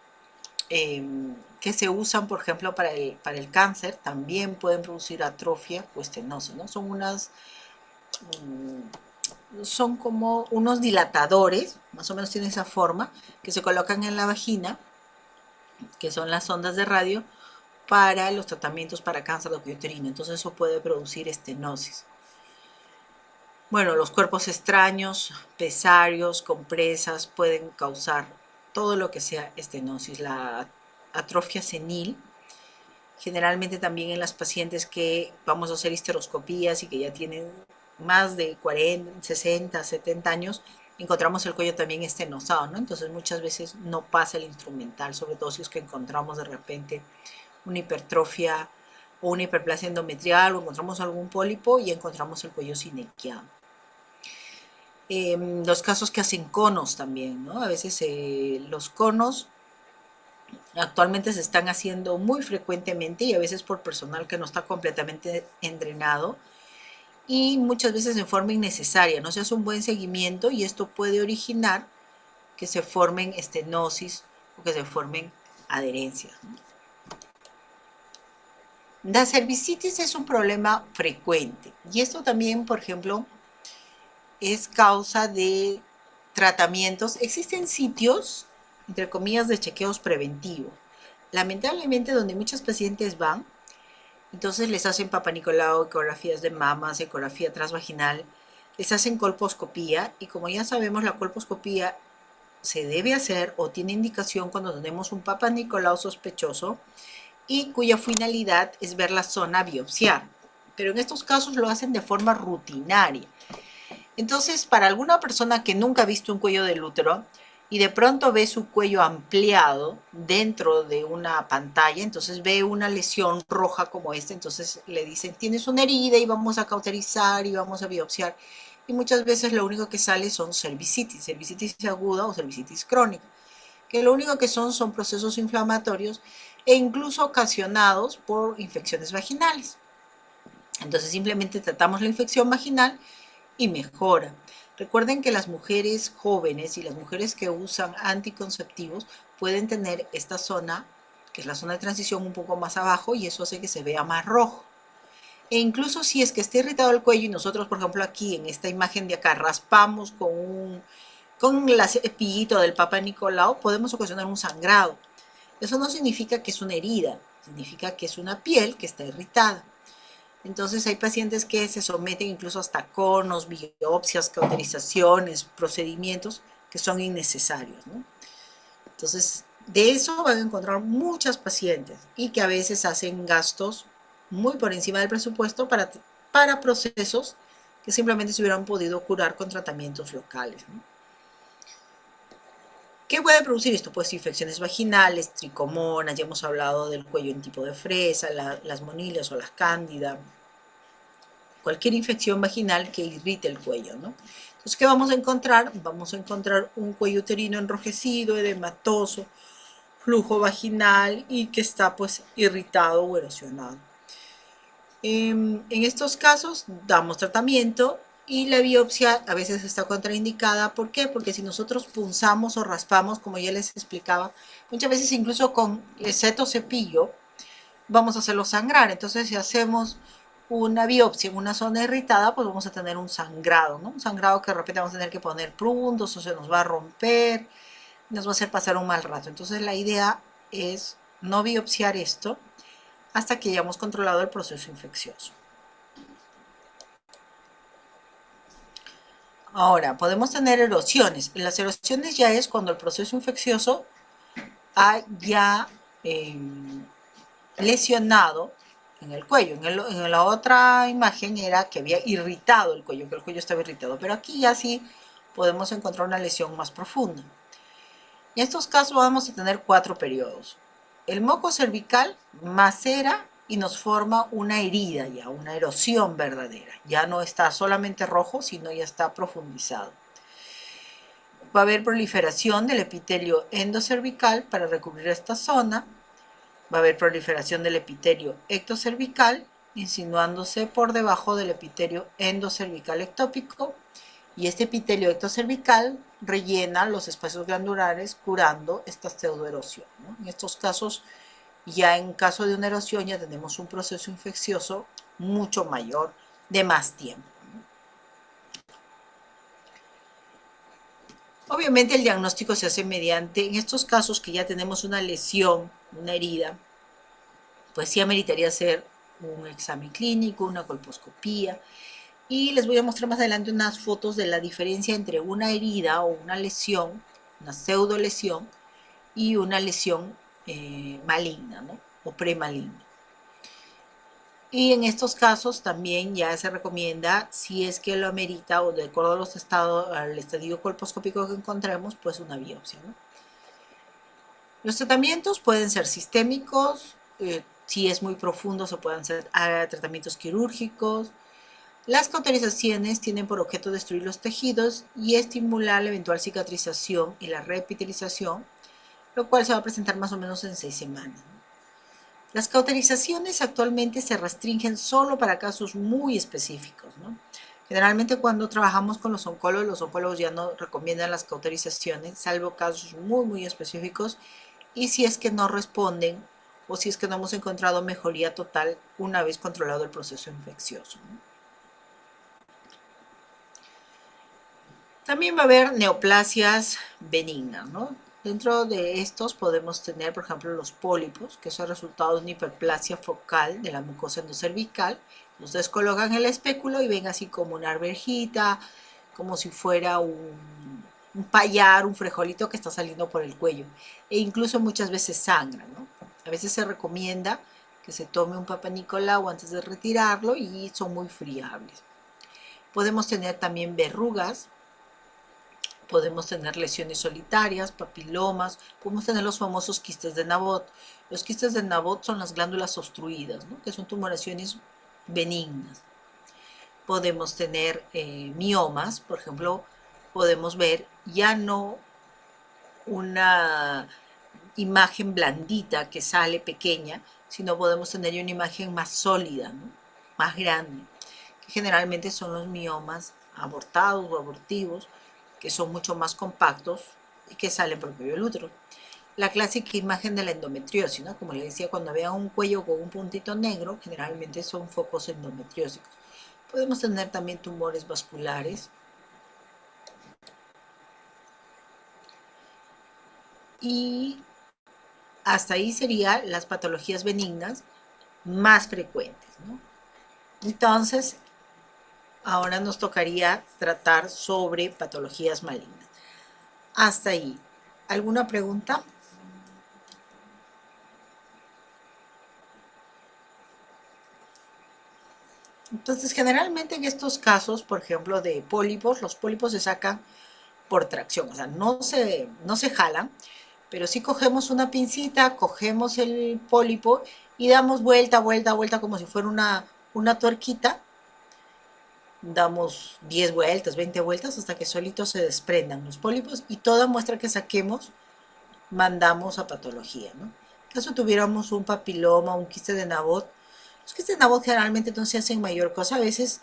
S1: que se usan, por ejemplo, para el cáncer, también pueden producir atrofia o estenosis, ¿no? Son como unos dilatadores, más o menos tienen esa forma, que se colocan en la vagina, que son las ondas de radio, para los tratamientos para cáncer de cuello uterino. Entonces eso puede producir estenosis. Bueno, los cuerpos extraños, pesarios, compresas, pueden causar todo lo que sea estenosis. La atrofia senil, generalmente también en las pacientes que vamos a hacer histeroscopías y que ya tienen más de 40, 60, 70 años, encontramos el cuello también estenosado, ¿no? Entonces muchas veces no pasa el instrumental, sobre todo si es que encontramos de repente una hipertrofia o una hiperplasia endometrial o encontramos algún pólipo y encontramos el cuello sinequiado. Los casos que hacen conos también, ¿no? A veces los conos actualmente se están haciendo muy frecuentemente y a veces por personal que no está completamente entrenado y muchas veces en forma innecesaria, no se hace un buen seguimiento y esto puede originar que se formen estenosis o que se formen adherencias, ¿no? La cervicitis es un problema frecuente y esto también, por ejemplo, es causa de tratamientos. Existen sitios, entre comillas, de chequeos preventivos. Lamentablemente, donde muchos pacientes van, entonces les hacen papanicolau, ecografías de mamas, ecografía transvaginal, les hacen colposcopía y como ya sabemos, la colposcopía se debe hacer o tiene indicación cuando tenemos un papanicolau sospechoso y cuya finalidad es ver la zona a biopsiar. Pero en estos casos lo hacen de forma rutinaria. Entonces, para alguna persona que nunca ha visto un cuello del útero y de pronto ve su cuello ampliado dentro de una pantalla, entonces ve una lesión roja como esta, entonces le dicen, tienes una herida y vamos a cauterizar y vamos a biopsiar. Y muchas veces lo único que sale son cervicitis aguda o cervicitis crónica, que lo único que son procesos inflamatorios e incluso ocasionados por infecciones vaginales. Entonces simplemente tratamos la infección vaginal y mejora. Recuerden que las mujeres jóvenes y las mujeres que usan anticonceptivos pueden tener esta zona, que es la zona de transición un poco más abajo y eso hace que se vea más rojo. E incluso si es que está irritado el cuello y nosotros, por ejemplo, aquí en esta imagen de acá raspamos con el cepillito del Papa Nicolau, podemos ocasionar un sangrado. Eso no significa que es una herida, significa que es una piel que está irritada. Entonces hay pacientes que se someten incluso hasta conos, biopsias, cauterizaciones, procedimientos que son innecesarios, ¿no? Entonces, de eso van a encontrar muchas pacientes y que a veces hacen gastos muy por encima del presupuesto para procesos que simplemente se hubieran podido curar con tratamientos locales, ¿no? ¿Qué puede producir esto? Pues infecciones vaginales, tricomonas, ya hemos hablado del cuello en tipo de fresa, las monilias o las cándida. cualquier infección vaginal que irrite el cuello, ¿no? Entonces, ¿qué vamos a encontrar? Vamos a encontrar un cuello uterino enrojecido, edematoso, flujo vaginal y que está pues irritado o erosionado. En estos casos damos tratamiento y la biopsia a veces está contraindicada. ¿Por qué? Porque si nosotros punzamos o raspamos, como ya les explicaba, muchas veces incluso con el seto cepillo vamos a hacerlo sangrar. Entonces, si hacemos una biopsia en una zona irritada, pues vamos a tener un sangrado, ¿no? Un sangrado que de repente vamos a tener que poner puntos o se nos va a romper, nos va a hacer pasar un mal rato. Entonces, la idea es no biopsiar esto hasta que hayamos controlado el proceso infeccioso. Ahora, podemos tener erosiones. Las erosiones ya es cuando el proceso infeccioso ha ya lesionado en el cuello. En la otra imagen era que había irritado el cuello, que el cuello estaba irritado, pero aquí ya sí podemos encontrar una lesión más profunda. En estos casos vamos a tener 4 periodos. El moco cervical macera y nos forma una herida ya, una erosión verdadera. Ya no está solamente rojo, sino ya está profundizado. Va a haber proliferación del epitelio endocervical para recubrir esta zona. Va a haber proliferación del epitelio ectocervical, insinuándose por debajo del epitelio endocervical ectópico. Y este epitelio ectocervical rellena los espacios glandulares curando esta pseudoerosión, ¿no? En estos casos, ya en caso de una erosión, ya tenemos un proceso infeccioso mucho mayor, de más tiempo, ¿no? Obviamente el diagnóstico se hace mediante, en estos casos que ya tenemos una lesión, una herida, pues sí ameritaría hacer un examen clínico, una colposcopía, y les voy a mostrar más adelante unas fotos de la diferencia entre una herida o una lesión, una pseudo lesión, y una lesión maligna, ¿no? O premaligna. Y en estos casos también ya se recomienda, si es que lo amerita o de acuerdo a los al estadio colposcópico que encontremos, pues una biopsia, ¿no? Los tratamientos pueden ser sistémicos, si es muy profundo se pueden hacer tratamientos quirúrgicos. Las cauterizaciones tienen por objeto destruir los tejidos y estimular la eventual cicatrización y la reepitelización, lo cual se va a presentar más o menos en 6 semanas. Las cauterizaciones actualmente se restringen solo para casos muy específicos, ¿no? Generalmente cuando trabajamos con los oncólogos ya no recomiendan las cauterizaciones, salvo casos muy, muy específicos, y si es que no responden o si es que no hemos encontrado mejoría total una vez controlado el proceso infeccioso, ¿no? También va a haber neoplasias benignas, ¿no? Dentro de estos podemos tener, por ejemplo, los pólipos, que son resultado de una hiperplasia focal de la mucosa endocervical. Ustedes colocan el espéculo y ven así como una arvejita, como si fuera un payar, un frijolito que está saliendo por el cuello. E incluso muchas veces sangra, ¿no? A veces se recomienda que se tome un Papa Nicolau antes de retirarlo y son muy friables. Podemos tener también verrugas. Podemos tener lesiones solitarias, papilomas, podemos tener los famosos quistes de Nabot. Los quistes de Nabot son las glándulas obstruidas, ¿no? Que son tumoraciones benignas. Podemos tener miomas, por ejemplo, podemos ver ya no una imagen blandita que sale pequeña, sino podemos tener una imagen más sólida, ¿no? Más grande, que generalmente son los miomas abortados o abortivos, que son mucho más compactos y que salen por el cuello del útero. La clásica imagen de la endometriosis, ¿no? Como les decía, cuando vean un cuello con un puntito negro, generalmente son focos endometriósicos. Podemos tener también tumores vasculares. Y hasta ahí serían las patologías benignas más frecuentes, ¿no? Entonces, ahora nos tocaría tratar sobre patologías malignas. Hasta ahí. ¿Alguna pregunta? Entonces, generalmente en estos casos, por ejemplo, de pólipos, los pólipos se sacan por tracción, o sea, no se jalan, pero sí cogemos una pincita, cogemos el pólipo y damos vuelta, vuelta, vuelta, como si fuera una tuerquita, damos 10 vueltas, 20 vueltas hasta que solitos se desprendan los pólipos y toda muestra que saquemos mandamos a patología, ¿no? En caso tuviéramos un papiloma, un quiste de Nabot, los quistes de Nabot generalmente no se hacen mayor cosa, a veces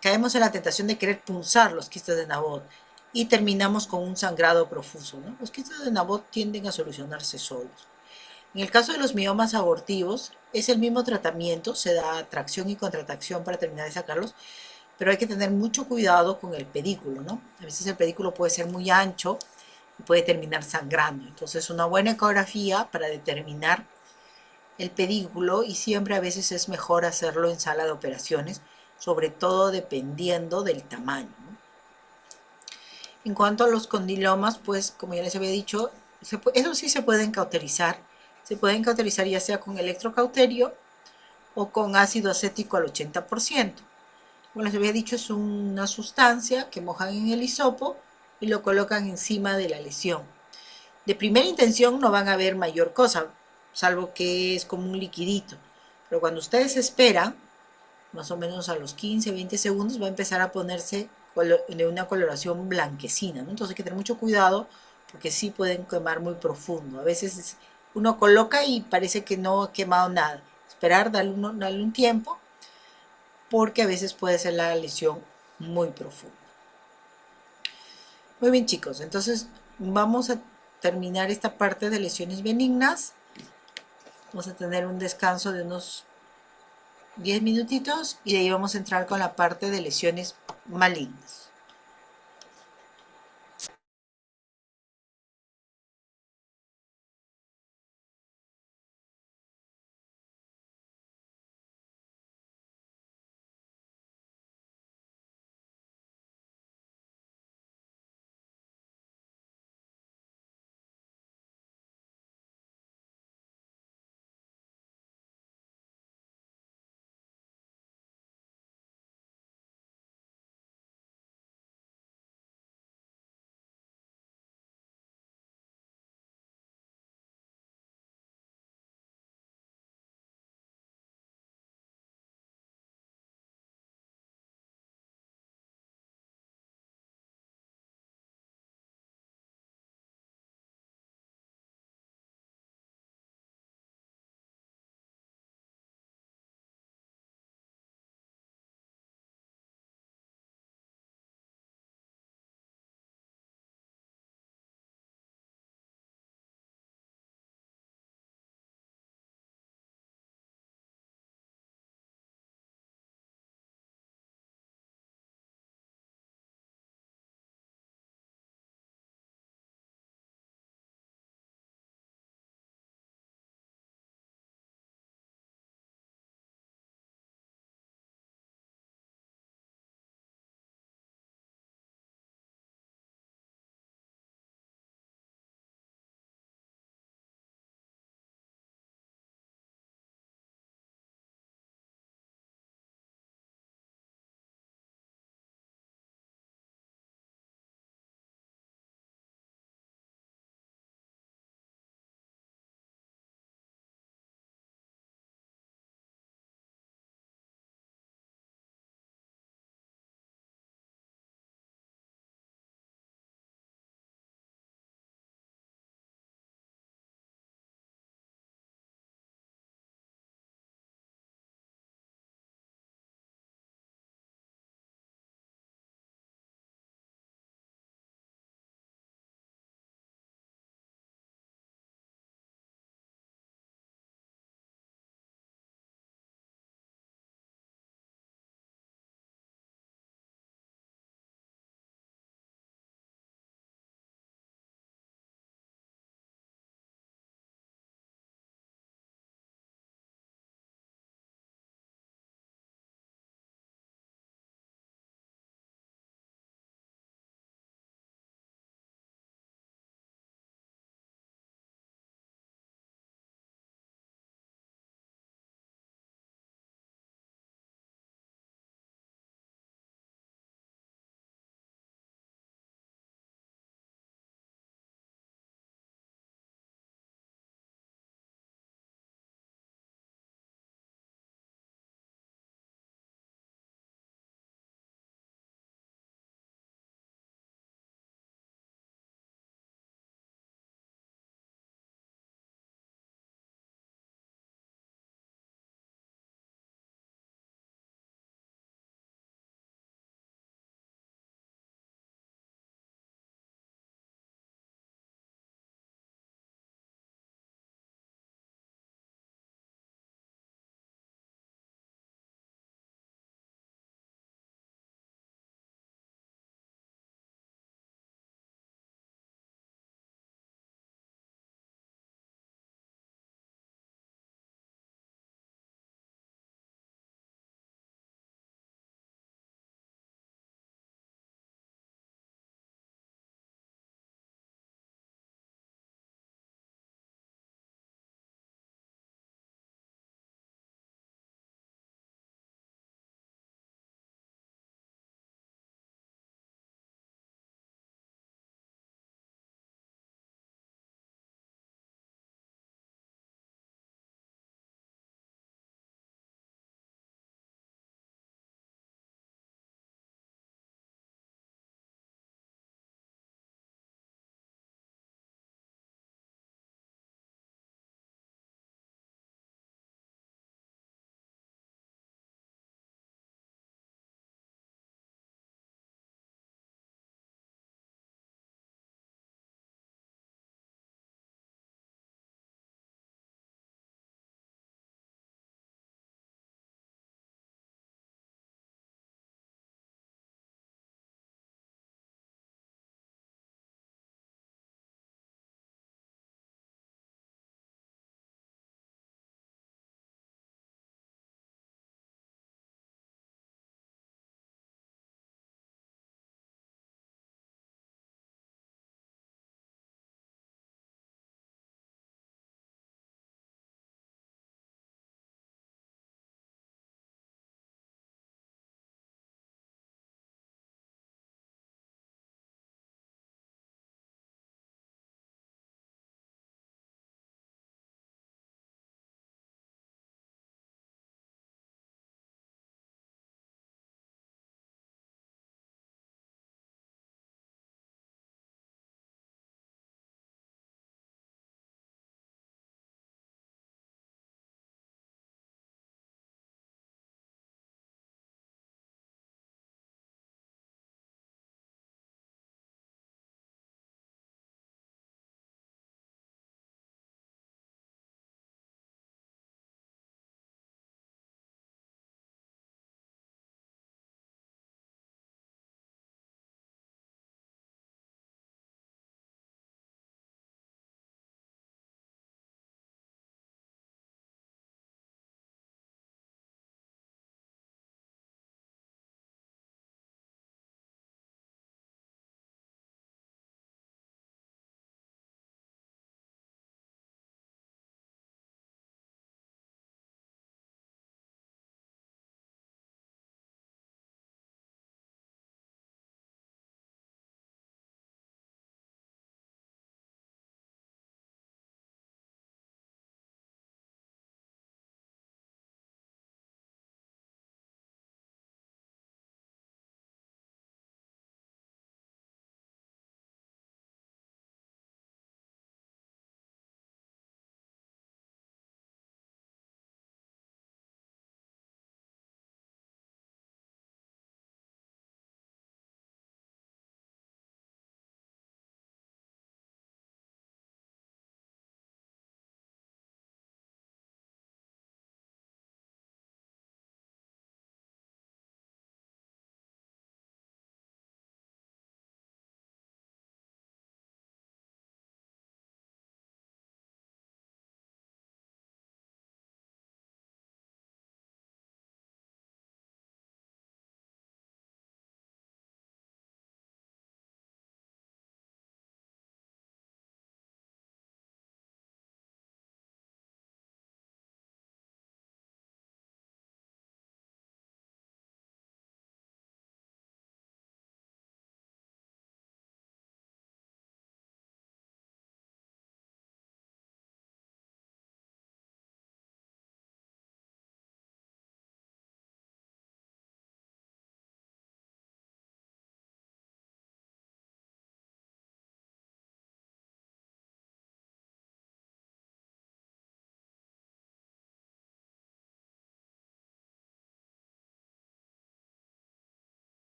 S1: caemos en la tentación de querer punzar los quistes de Nabot y terminamos con un sangrado profuso, ¿no? Los quistes de Nabot tienden a solucionarse solos. En el caso de los miomas abortivos, es el mismo tratamiento, se da tracción y contracción para terminar de sacarlos, pero hay que tener mucho cuidado con el pedículo, ¿no? A veces el pedículo puede ser muy ancho y puede terminar sangrando. Entonces, una buena ecografía para determinar el pedículo y siempre a veces es mejor hacerlo en sala de operaciones, sobre todo dependiendo del tamaño, ¿no? En cuanto a los condilomas, pues como ya les había dicho, eso sí se pueden cauterizar. Se pueden cauterizar ya sea con electrocauterio o con ácido acético al 80%. Como les había dicho, es una sustancia que mojan en el hisopo y lo colocan encima de la lesión. De primera intención no van a ver mayor cosa, salvo que es como un liquidito. Pero cuando ustedes esperan, más o menos a los 15, 20 segundos, va a empezar a ponerse de una coloración blanquecina, ¿no? Entonces hay que tener mucho cuidado porque sí pueden quemar muy profundo. A veces uno coloca y parece que no ha quemado nada. Esperar, darle un tiempo, porque a veces puede ser la lesión muy profunda. Muy bien, chicos, entonces vamos a terminar esta parte de lesiones benignas. Vamos a tener un descanso de unos 10 minutitos y de ahí vamos a entrar con la parte de lesiones malignas.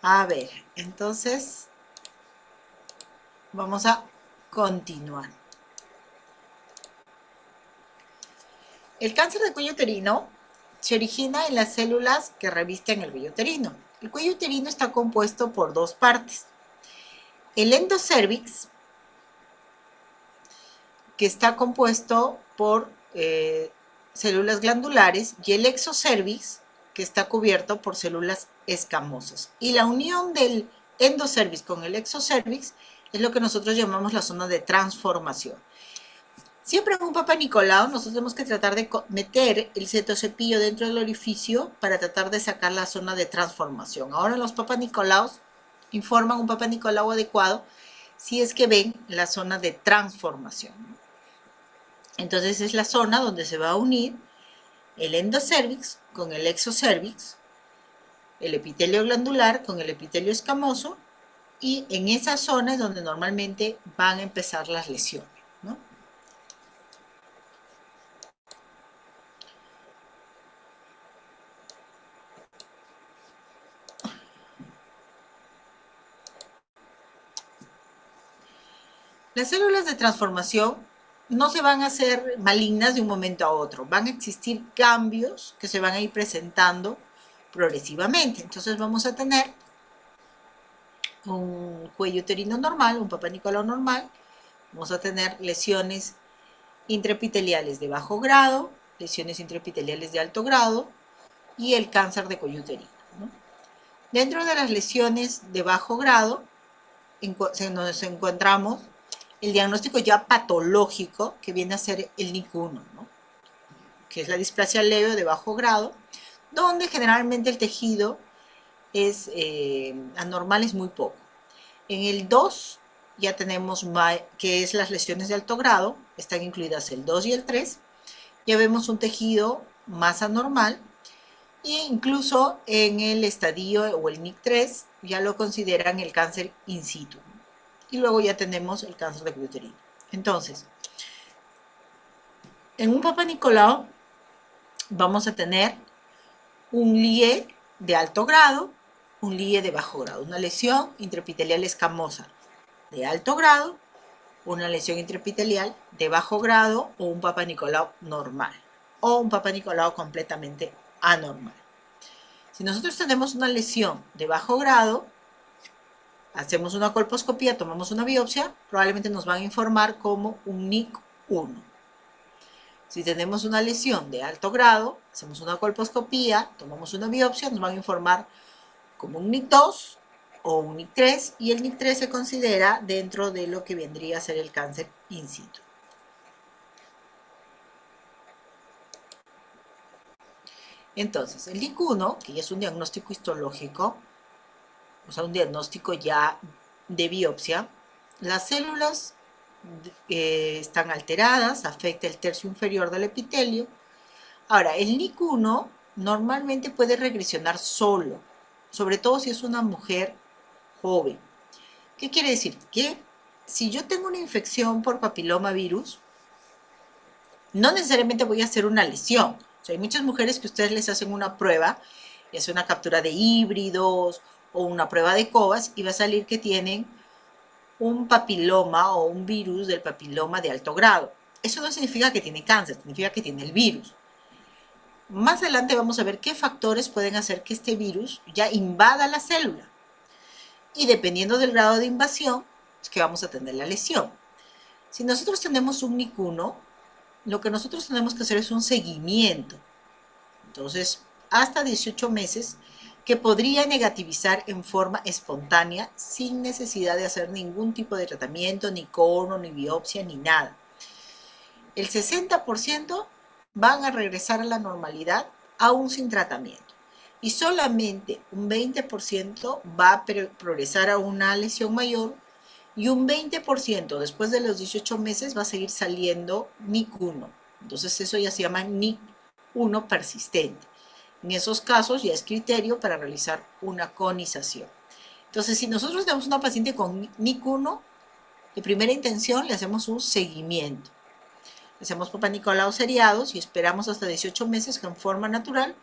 S1: A ver, entonces vamos a continuar. El cáncer de cuello uterino se origina en las células que revisten el cuello uterino. El cuello uterino está compuesto por dos partes. El endocervix, que está compuesto por células glandulares, y el exocervix, que está cubierto por células escamosas. Y la unión del endocervix con el exocervix es lo que nosotros llamamos la zona de transformación. Siempre en un Papa Nicolau nosotros tenemos que tratar de meter el cetocepillo dentro del orificio para tratar de sacar la zona de transformación. Ahora los Papa Nicolaus informan un Papa Nicolau adecuado si es que ven la zona de transformación. Entonces es la zona donde se va a unir el endocervix con el exocervix, el epitelio glandular con el epitelio escamoso, y en esa zona es donde normalmente van a empezar las lesiones, ¿no? Las células de transformación no se van a hacer malignas de un momento a otro. Van a existir cambios que se van a ir presentando progresivamente. Entonces vamos a tener un cuello uterino normal, un Papa Nicolau normal. Vamos a tener lesiones intraepiteliales de bajo grado, lesiones intraepiteliales de alto grado y el cáncer de cuello uterino, ¿no? Dentro de las lesiones de bajo grado nos encontramos el diagnóstico ya patológico, que viene a ser el NIC1, ¿no? Que es la displasia leve de bajo grado, donde generalmente el tejido es anormal, es muy poco. En el 2 ya tenemos, que es las lesiones de alto grado, están incluidas el 2 y el 3, ya vemos un tejido más anormal, e incluso en el estadio o el NIC3 ya lo consideran el cáncer in situ. Y luego ya tenemos el cáncer de cuello uterino. Entonces, en un Papa Nicolau vamos a tener un LIE de alto grado, un LIE de bajo grado, una lesión intraepitelial escamosa de alto grado, una lesión intraepitelial de bajo grado o un Papa Nicolau normal o un Papa Nicolau completamente anormal. Si nosotros tenemos una lesión de bajo grado, hacemos una colposcopía, tomamos una biopsia, probablemente nos van a informar como un NIC1. Si tenemos una lesión de alto grado, hacemos una colposcopía, tomamos una biopsia, nos van a informar como un NIC2 o un NIC3, y el NIC3 se considera dentro de lo que vendría a ser el cáncer in situ. Entonces, el NIC1, que ya es un diagnóstico histológico, o sea, un diagnóstico ya de biopsia, las células están alteradas, afecta el tercio inferior del epitelio. Ahora, el NIC1 normalmente puede regresionar solo, sobre todo si es una mujer joven. ¿Qué quiere decir? Que si yo tengo una infección por papilomavirus, no necesariamente voy a hacer una lesión. O sea, hay muchas mujeres que ustedes les hacen una prueba, y hacen una captura de híbridos o una prueba de COVAS, y va a salir que tienen un papiloma o un virus del papiloma de alto grado. Eso no significa que tiene cáncer, significa que tiene el virus. Más adelante vamos a ver qué factores pueden hacer que este virus ya invada la célula. Y dependiendo del grado de invasión, es que vamos a tener la lesión. Si nosotros tenemos un NIC1, lo que nosotros tenemos que hacer es un seguimiento. Entonces, hasta 18 meses, que podría negativizar en forma espontánea sin necesidad de hacer ningún tipo de tratamiento, ni cono, ni biopsia, ni nada. El 60% van a regresar a la normalidad aún sin tratamiento. Y solamente un 20% va a progresar a una lesión mayor, y un 20% después de los 18 meses va a seguir saliendo NIC1. Entonces eso ya se llama NIC1 persistente. En esos casos ya es criterio para realizar una conización. Entonces, si nosotros tenemos una paciente con NIC1, de primera intención le hacemos un seguimiento. Le hacemos Papa Nicolau seriados y esperamos hasta 18 meses que en forma natural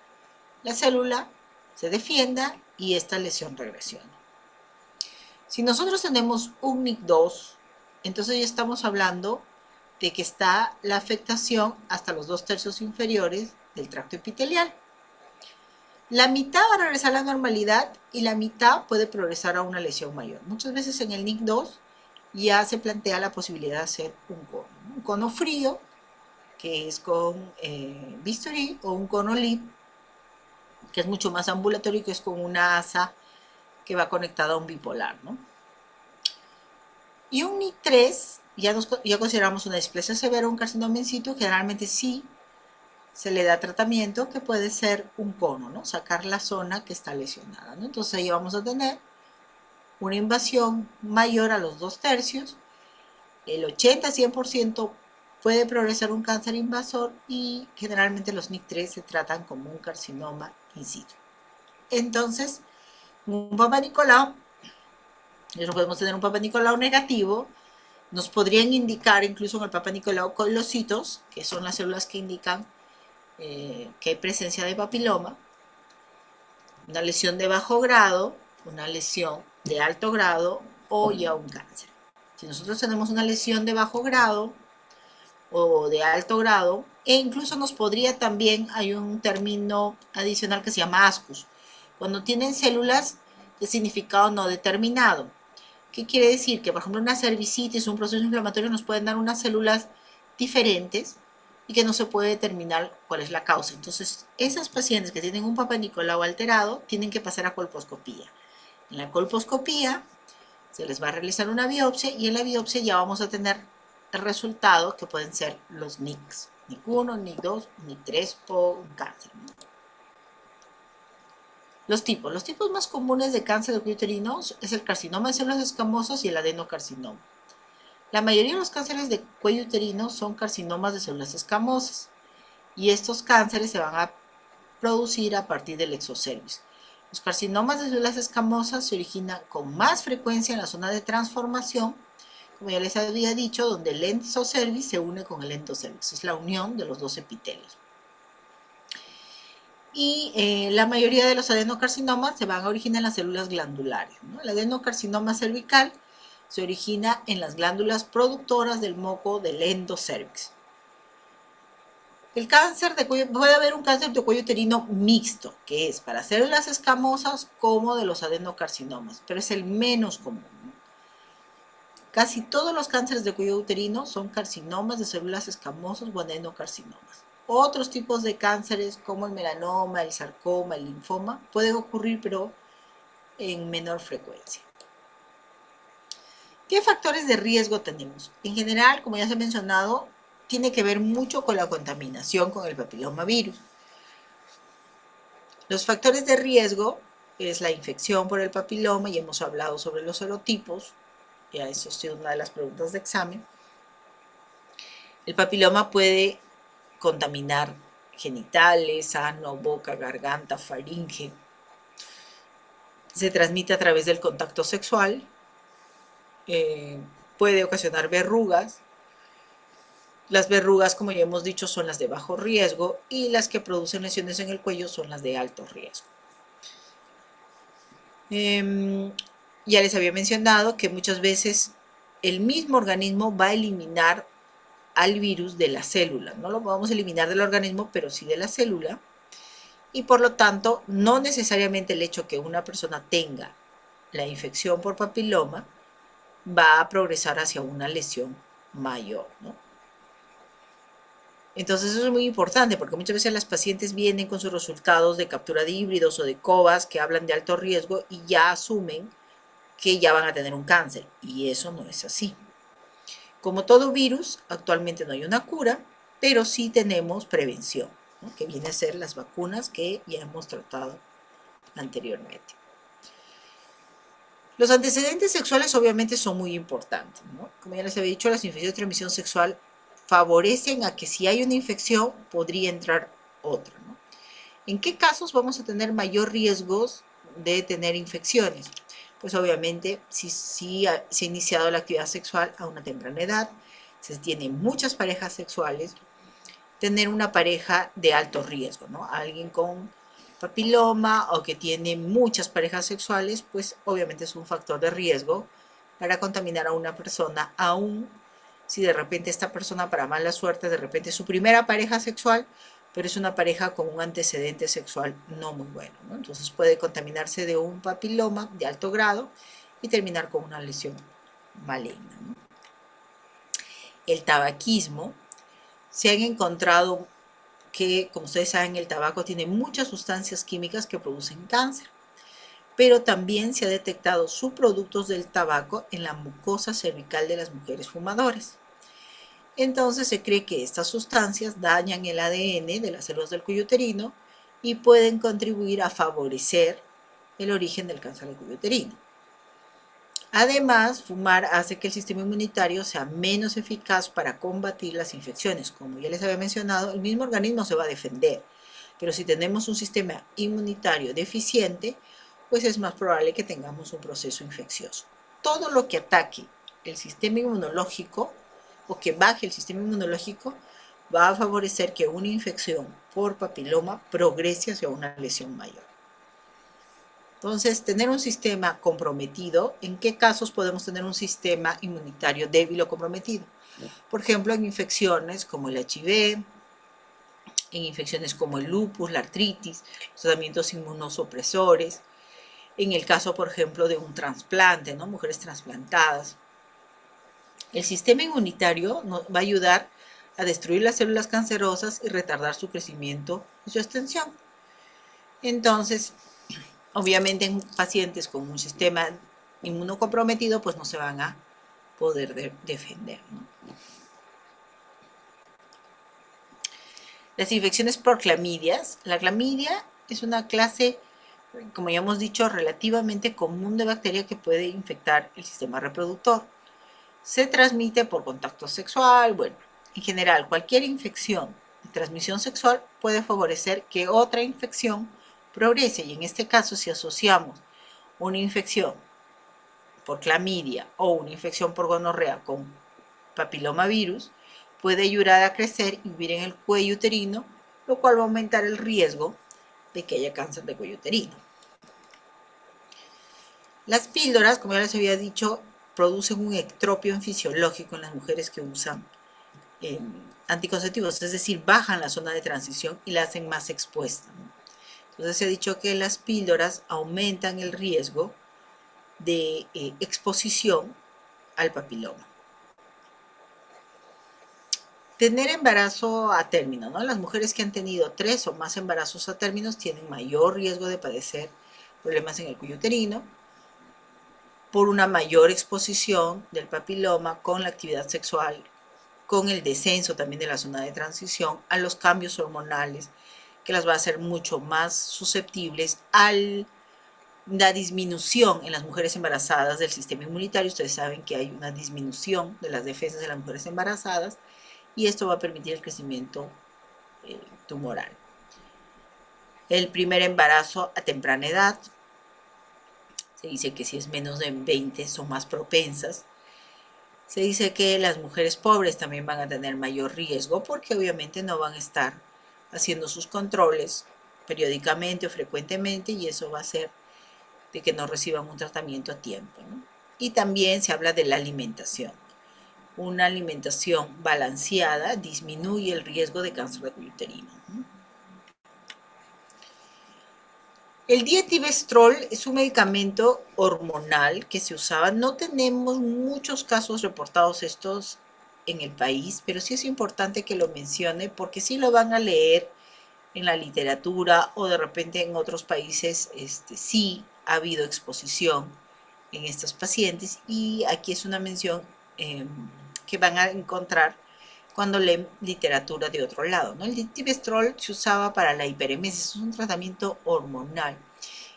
S1: la célula se defienda y esta lesión regresiona. Si nosotros tenemos un NIC2, entonces ya estamos hablando de que está la afectación hasta los 2/3 inferiores del tracto epitelial. La mitad va a regresar a la normalidad y la mitad puede progresar a una lesión mayor. Muchas veces en el NIC2 ya se plantea la posibilidad de hacer un cono frío, que es con bisturí, o un cono LIP, que es mucho más ambulatorio, que es con una asa que va conectada a un bipolar, ¿no? Y un NIC3, ya consideramos una displasia severa o un carcinoma in situ, generalmente sí se le da tratamiento, que puede ser un cono, ¿no? Sacar la zona que está lesionada, ¿no? Entonces ahí vamos a tener una invasión mayor a los 2/3, el 80-100% puede progresar un cáncer invasor y generalmente los NIC3 se tratan como un carcinoma in situ. Entonces, un Papa Nicolau, nosotros podemos tener un Papa Nicolau negativo, nos podrían indicar incluso en el Papa Nicolau colocitos, que son las células que indican que hay presencia de papiloma, una lesión de bajo grado, una lesión de alto grado o ya un cáncer. Si nosotros tenemos una lesión de bajo grado o de alto grado, e incluso nos podría también, hay un término adicional que se llama ASCUS, cuando tienen células de significado no determinado. ¿Qué quiere decir? Que, por ejemplo, una cervicitis, un proceso inflamatorio nos pueden dar unas células diferentes y que no se puede determinar cuál es la causa. Entonces, esas pacientes que tienen un Papa Nicolau alterado tienen que pasar a colposcopía. En la colposcopía se les va a realizar una biopsia y en la biopsia ya vamos a tener el resultado que pueden ser los NICs, NIC1, NIC2, NIC3 o un cáncer, ¿no? Los tipos más comunes de cáncer de cuello uterino es el carcinoma de células escamosas y el adenocarcinoma. La mayoría de los cánceres de cuello uterino son carcinomas de células escamosas y estos cánceres se van a producir a partir del exocervix. Los carcinomas de células escamosas se originan con más frecuencia en la zona de transformación, como ya les había dicho, donde el exocervix se une con el endocervix, es la unión de los dos epitelios. Y la mayoría de los adenocarcinomas se van a originar en las células glandulares, ¿no? El adenocarcinoma cervical se origina en las glándulas productoras del moco del endocervix. El cáncer de cuello, puede haber un cáncer de cuello uterino mixto, que es para células escamosas como de los adenocarcinomas, pero es el menos común, ¿no? Casi todos los cánceres de cuello uterino son carcinomas de células escamosas o adenocarcinomas. Otros tipos de cánceres como el melanoma, el sarcoma, el linfoma pueden ocurrir, pero en menor frecuencia. ¿Qué factores de riesgo tenemos? En general, como ya se ha mencionado, tiene que ver mucho con la contaminación con el papilomavirus. Los factores de riesgo es la infección por el papiloma, y hemos hablado sobre los serotipos, ya eso ha sido una de las preguntas de examen. El papiloma puede contaminar genitales, ano, boca, garganta, faringe. Se transmite a través del contacto sexual. Puede ocasionar verrugas. Las verrugas, como ya hemos dicho, son las de bajo riesgo y las que producen lesiones en el cuello son las de alto riesgo. Ya les había mencionado que muchas veces el mismo organismo va a eliminar al virus de la célula. No lo vamos a eliminar del organismo, pero sí de la célula. Y por lo tanto, no necesariamente el hecho que una persona tenga la infección por papiloma va a progresar hacia una lesión mayor, ¿no? Entonces eso es muy importante porque muchas veces las pacientes vienen con sus resultados de captura de híbridos o de COVAS que hablan de alto riesgo y ya asumen que ya van a tener un cáncer, y eso no es así. Como todo virus, actualmente no hay una cura, pero sí tenemos prevención, ¿no? Que viene a ser las vacunas que ya hemos tratado anteriormente. Los antecedentes sexuales obviamente son muy importantes, ¿no? Como ya les había dicho, las infecciones de transmisión sexual favorecen a que si hay una infección podría entrar otra, ¿no? ¿En qué casos vamos a tener mayor riesgos de tener infecciones? Pues obviamente si se ha iniciado la actividad sexual a una temprana edad, se tienen muchas parejas sexuales, tener una pareja de alto riesgo, ¿no? Alguien con papiloma o que tiene muchas parejas sexuales, pues obviamente es un factor de riesgo para contaminar a una persona, aún si de repente esta persona, para mala suerte, de repente es su primera pareja sexual, pero es una pareja con un antecedente sexual no muy bueno, ¿no? Entonces puede contaminarse de un papiloma de alto grado y terminar con una lesión maligna, ¿no? El tabaquismo, se han encontrado que, como ustedes saben, el tabaco tiene muchas sustancias químicas que producen cáncer, pero también se ha detectado subproductos del tabaco en la mucosa cervical de las mujeres fumadoras. Entonces se cree que estas sustancias dañan el ADN de las células del cuello uterino y pueden contribuir a favorecer el origen del cáncer del cuello uterino. Además, fumar hace que el sistema inmunitario sea menos eficaz para combatir las infecciones. Como ya les había mencionado, el mismo organismo se va a defender, pero si tenemos un sistema inmunitario deficiente, pues es más probable que tengamos un proceso infeccioso. Todo lo que ataque el sistema inmunológico o que baje el sistema inmunológico va a favorecer que una infección por papiloma progrese hacia una lesión mayor. Entonces, tener un sistema comprometido, ¿en qué casos podemos tener un sistema inmunitario débil o comprometido? Por ejemplo, en infecciones como el HIV, en infecciones como el lupus, la artritis, los tratamientos inmunosupresores, en el caso, por ejemplo, de un trasplante, ¿no? Mujeres trasplantadas. El sistema inmunitario nos va a ayudar a destruir las células cancerosas y retardar su crecimiento y su extensión. Entonces, obviamente en pacientes con un sistema inmunocomprometido, pues no se van a poder defender, ¿no? Las infecciones por clamidias. La clamidia es una clase, como ya hemos dicho, relativamente común de bacteria que puede infectar el sistema reproductor. Se transmite por contacto sexual. Bueno, en general, cualquier infección de transmisión sexual puede favorecer que otra infección progrese, y en este caso, si asociamos una infección por clamidia o una infección por gonorrea con papilomavirus, puede ayudar a crecer y vivir en el cuello uterino, lo cual va a aumentar el riesgo de que haya cáncer de cuello uterino. Las píldoras, como ya les había dicho, producen un ectropio fisiológico en las mujeres que usan anticonceptivos, es decir, bajan la zona de transición y la hacen más expuesta, ¿no? Entonces se ha dicho que las píldoras aumentan el riesgo de exposición al papiloma. Tener embarazo a término, ¿no? Las mujeres que han tenido 3 o más embarazos a términos tienen mayor riesgo de padecer problemas en el cuello uterino por una mayor exposición del papiloma con la actividad sexual, con el descenso también de la zona de transición, a los cambios hormonales, que las va a hacer mucho más susceptibles a la disminución en las mujeres embarazadas del sistema inmunitario. Ustedes saben que hay una disminución de las defensas de las mujeres embarazadas y esto va a permitir el crecimiento tumoral. El primer embarazo a temprana edad, se dice que si es menos de 20 son más propensas. Se dice que las mujeres pobres también van a tener mayor riesgo porque obviamente no van a estar haciendo sus controles periódicamente o frecuentemente, y eso va a hacer de que no reciban un tratamiento a tiempo, ¿no? Y también se habla de la alimentación. Una alimentación balanceada disminuye el riesgo de cáncer de cuello uterino, ¿no? El dietilvestrol es un medicamento hormonal que se usaba. No tenemos muchos casos reportados estos en el país, pero sí es importante que lo mencione porque sí lo van a leer en la literatura o de repente en otros países sí ha habido exposición en estos pacientes, y aquí es una mención que van a encontrar cuando leen literatura de otro lado, ¿no? El dietilvestrol se usaba para la hiperemesis, es un tratamiento hormonal,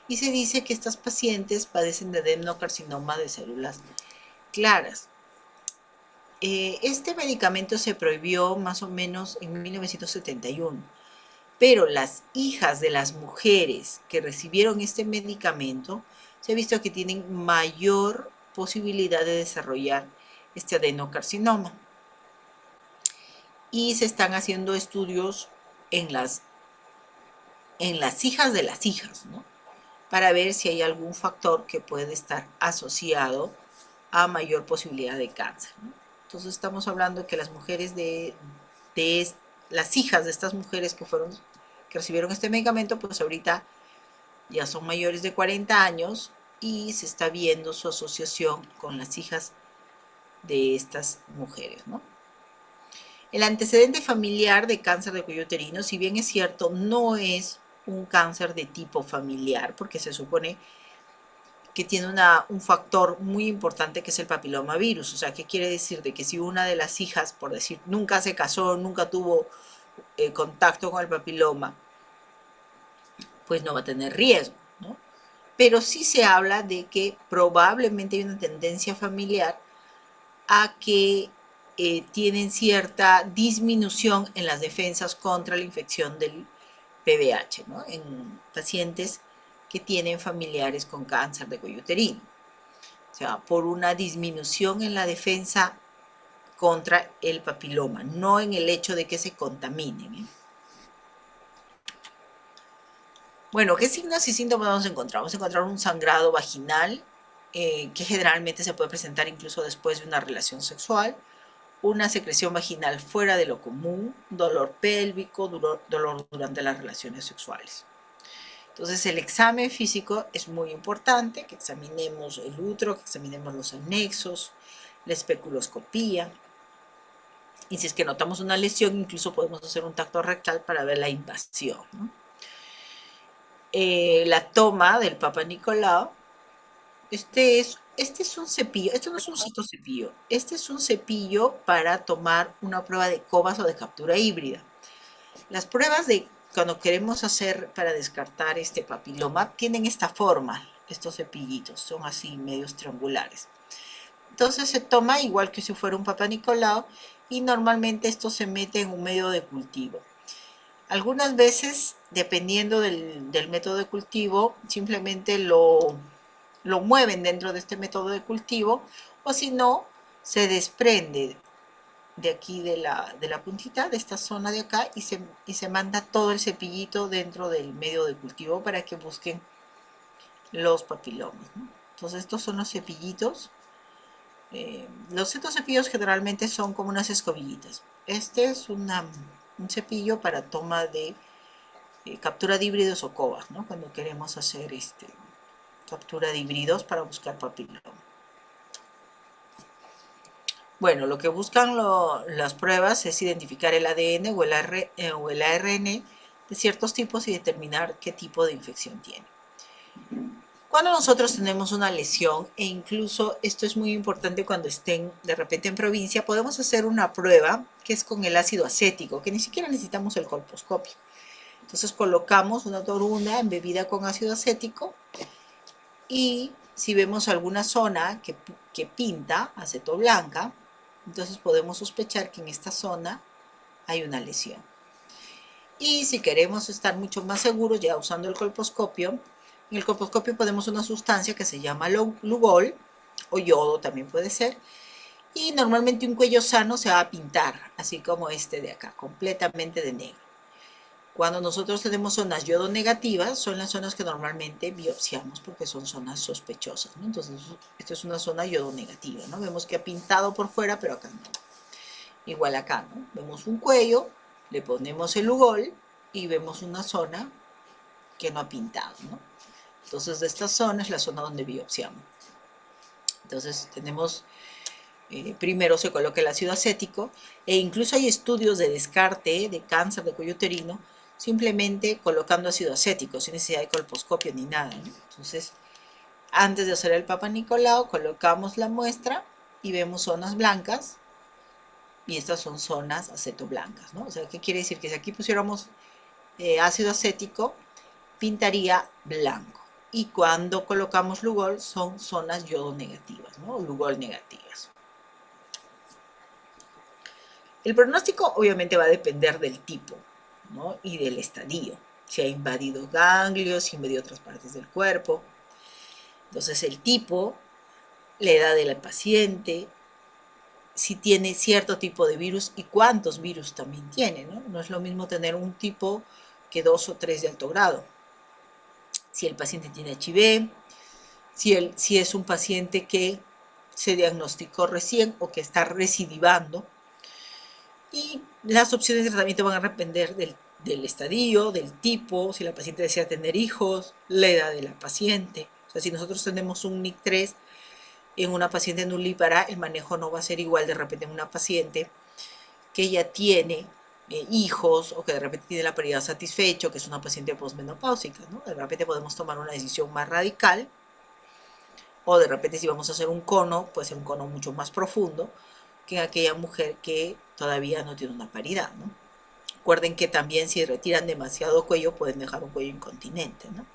S1: y se dice que estas pacientes padecen de adenocarcinoma de células claras. Este medicamento se prohibió más o menos en 1971, pero las hijas de las mujeres que recibieron este medicamento se ha visto que tienen mayor posibilidad de desarrollar este adenocarcinoma. Y se están haciendo estudios en las en las hijas de las hijas, ¿no? Para ver si hay algún factor que puede estar asociado a mayor posibilidad de cáncer, ¿no? Entonces estamos hablando de que las mujeres las hijas de estas mujeres que recibieron este medicamento, pues ahorita ya son mayores de 40 años y se está viendo su asociación con las hijas de estas mujeres, ¿no? El antecedente familiar de cáncer de cuello uterino, si bien es cierto, no es un cáncer de tipo familiar, porque se supone que tiene un factor muy importante que es el papilomavirus. O sea, ¿qué quiere decir? De que si una de las hijas, por decir, nunca se casó, nunca tuvo contacto con el papiloma, pues no va a tener riesgo, ¿no? Pero sí se habla de que probablemente hay una tendencia familiar a que tienen cierta disminución en las defensas contra la infección del PVH, ¿no? En pacientes que tienen familiares con cáncer de cuello uterino. O sea, por una disminución en la defensa contra el papiloma, no en el hecho de que se contaminen, ¿eh? Bueno, ¿qué signos y síntomas vamos a encontrar? Vamos a encontrar un sangrado vaginal, que generalmente se puede presentar incluso después de una relación sexual, una secreción vaginal fuera de lo común, dolor pélvico, dolor durante las relaciones sexuales. Entonces el examen físico es muy importante, que examinemos el útero, que examinemos los anexos, la especuloscopía, y si es que notamos una lesión, incluso podemos hacer un tacto rectal para ver la invasión, ¿no? La toma del Papa Nicolau, este es un cepillo, esto no es un citocepillo, este es un cepillo para tomar una prueba de cobas o de captura híbrida. Las pruebas de cuando queremos hacer para descartar este papiloma tienen esta forma, estos cepillitos, son así medios triangulares. Entonces se toma igual que si fuera un Papa Nicolau y normalmente esto se mete en un medio de cultivo. Algunas veces, dependiendo del método de cultivo, simplemente lo mueven dentro de este método de cultivo, o si no, se desprende de aquí de la puntita, de esta zona de acá, y se manda todo el cepillito dentro del medio de cultivo para que busquen los papilomas, ¿no? Entonces estos son los cepillitos. Los cepillos generalmente son como unas escobillitas. Este es un cepillo para toma de captura de híbridos o cobas, ¿no? Cuando queremos hacer captura de híbridos para buscar papiloma. Bueno, lo que buscan las pruebas es identificar el ADN o el ARN de ciertos tipos y determinar qué tipo de infección tiene. Cuando nosotros tenemos una lesión, e incluso esto es muy importante cuando estén de repente en provincia, podemos hacer una prueba que es con el ácido acético, que ni siquiera necesitamos el colposcopio. Entonces colocamos una torunda embebida con ácido acético y si vemos alguna zona que pinta acetoblanca, entonces podemos sospechar que en esta zona hay una lesión. Y si queremos estar mucho más seguros, ya usando el colposcopio, en el colposcopio ponemos una sustancia que se llama Lugol, o yodo también puede ser, y normalmente un cuello sano se va a pintar, así como este de acá, completamente de negro. Cuando nosotros tenemos zonas yodo negativas, son las zonas que normalmente biopsiamos porque son zonas sospechosas, ¿no? Entonces, esto es una zona yodo negativa, ¿no? Vemos que ha pintado por fuera, pero acá no. Igual acá, ¿no? Vemos un cuello, le ponemos el Lugol y vemos una zona que no ha pintado, ¿no? Entonces, de esta zona es la zona donde biopsiamos. Entonces, tenemos... primero se coloca el ácido acético e incluso hay estudios de descarte de cáncer de cuello uterino simplemente colocando ácido acético sin necesidad de colposcopio ni nada, ¿no? Entonces, antes de hacer el Papa Nicolau, colocamos la muestra y vemos zonas blancas y estas son zonas acetoblancas, ¿no? O sea, ¿qué quiere decir? Que si aquí pusiéramos ácido acético, pintaría blanco. Y cuando colocamos Lugol, son zonas yodo negativas, ¿no? Lugol negativas. El pronóstico obviamente va a depender del tipo, ¿no? Y del estadio. Si ha invadido ganglios, si ha invadido otras partes del cuerpo. Entonces el tipo, la edad del paciente, si tiene cierto tipo de virus y cuántos virus también tiene, ¿no? No es lo mismo tener un tipo que 2 o 3 de alto grado. Si el paciente tiene HIV, si es un paciente que se diagnosticó recién o que está recidivando. Y las opciones de tratamiento van a depender del estadio, del tipo, si la paciente desea tener hijos, la edad de la paciente. O sea, si nosotros tenemos un NIC3 en una paciente nulípara, el manejo no va a ser igual de repente en una paciente que ya tiene hijos o que de repente tiene la paridad satisfecho, que es una paciente posmenopáusica, ¿no? De repente podemos tomar una decisión más radical, o de repente si vamos a hacer un cono, puede ser un cono mucho más profundo que en aquella mujer que todavía no tiene una paridad, ¿no? Recuerden que también si retiran demasiado cuello pueden dejar un cuello incontinente, ¿no?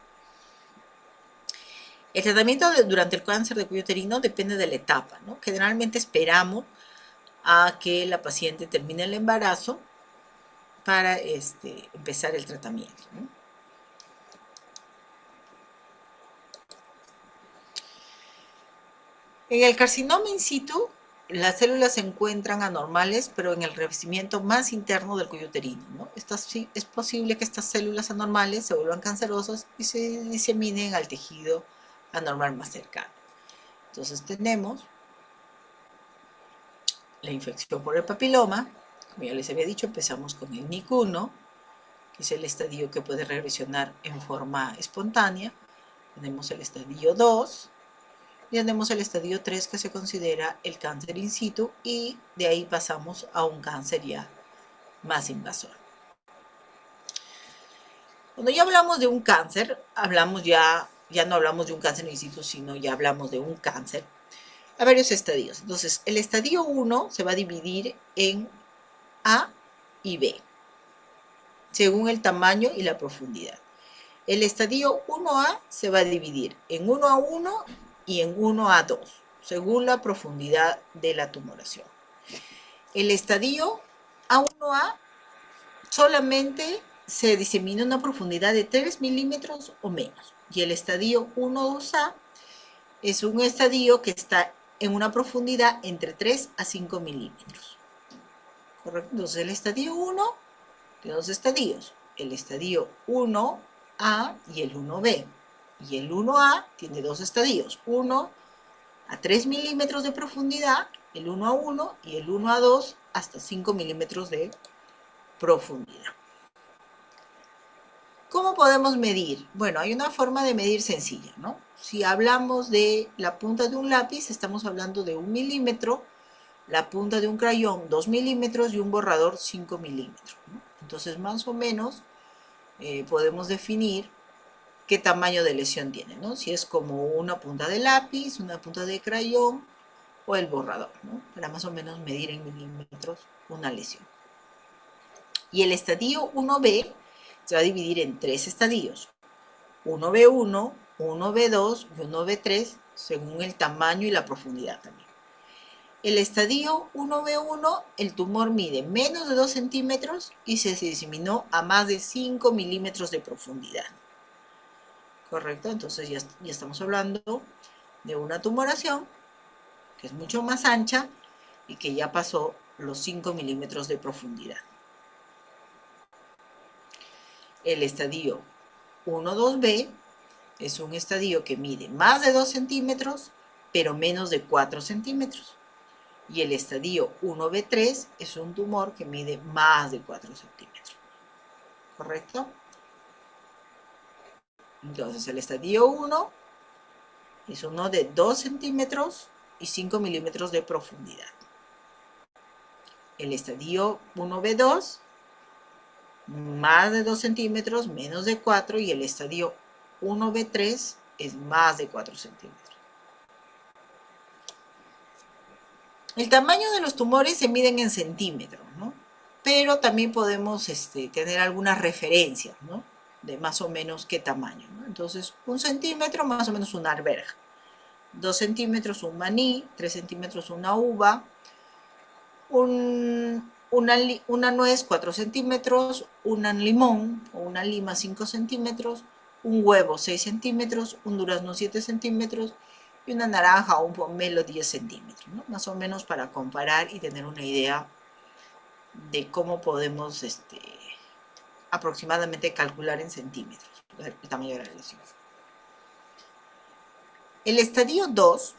S1: El tratamiento durante el cáncer de cuello uterino depende de la etapa, ¿no? Generalmente esperamos a que la paciente termine el embarazo para empezar el tratamiento, ¿no? En el carcinoma in situ, las células se encuentran anormales, pero en el revestimiento más interno del cuello uterino, ¿no? Es posible que estas células anormales se vuelvan cancerosas y se diseminen al tejido anormal más cercano. Entonces tenemos la infección por el papiloma. Como ya les había dicho, empezamos con el NIC1, que es el estadio que puede regresionar en forma espontánea. Tenemos el estadio 2. Y tenemos el estadio 3 que se considera el cáncer in situ y de ahí pasamos a un cáncer ya más invasor. Cuando ya hablamos de un cáncer, ya no hablamos de un cáncer in situ, sino ya hablamos de un cáncer a varios estadios. Entonces, el estadio 1 se va a dividir en A y B, según el tamaño y la profundidad. El estadio 1A se va a dividir en 1A1 y en 1A2, según la profundidad de la tumoración. El estadio A1A solamente se disemina una profundidad de 3 milímetros o menos, y el estadio 1-2A es un estadio que está en una profundidad entre 3 a 5 milímetros. ¿Correcto? Entonces el estadio 1 tiene dos estadios, el estadio 1A y el 1B. Y el 1A tiene dos estadios, 1 a 3 milímetros de profundidad, el 1A1, y el 1A2 hasta 5 milímetros de profundidad. ¿Cómo podemos medir? Bueno, hay una forma de medir sencilla, ¿no? Si hablamos de la punta de un lápiz, estamos hablando de 1 milímetro, la punta de un crayón 2 milímetros y un borrador 5 milímetros, ¿no? Entonces, más o menos, podemos definir qué tamaño de lesión tiene, ¿no? Si es como una punta de lápiz, una punta de crayón o el borrador, ¿no? Para más o menos medir en milímetros una lesión. Y el estadio 1B se va a dividir en 3 estadios, 1B1, 1B2 y 1B3, según el tamaño y la profundidad también. El estadio 1B1, el tumor mide menos de 2 centímetros y se diseminó a más de 5 milímetros de profundidad. ¿Correcto? Entonces ya estamos hablando de una tumoración que es mucho más ancha y que ya pasó los 5 milímetros de profundidad. El estadio 1-2B es un estadio que mide más de 2 centímetros, pero menos de 4 centímetros. Y el estadio 1B3 es un tumor que mide más de 4 centímetros. ¿Correcto? Entonces, el estadio 1 es uno de 2 centímetros y 5 milímetros de profundidad. El estadio 1B2, más de 2 centímetros, menos de 4, y el estadio 1B3 es más de 4 centímetros. El tamaño de los tumores se miden en centímetros, ¿no? Pero también podemos tener algunas referencias, ¿no? De más o menos qué tamaño, ¿no? Entonces, 1 centímetro más o menos una alberja, 2 centímetros un maní, 3 centímetros una uva, una nuez 4 centímetros, un limón o una lima 5 centímetros, un huevo 6 centímetros, un durazno 7 centímetros y una naranja o un pomelo 10 centímetros, ¿no? Más o menos para comparar y tener una idea de cómo podemos aproximadamente calcular en centímetros el tamaño de la lesión. El estadio 2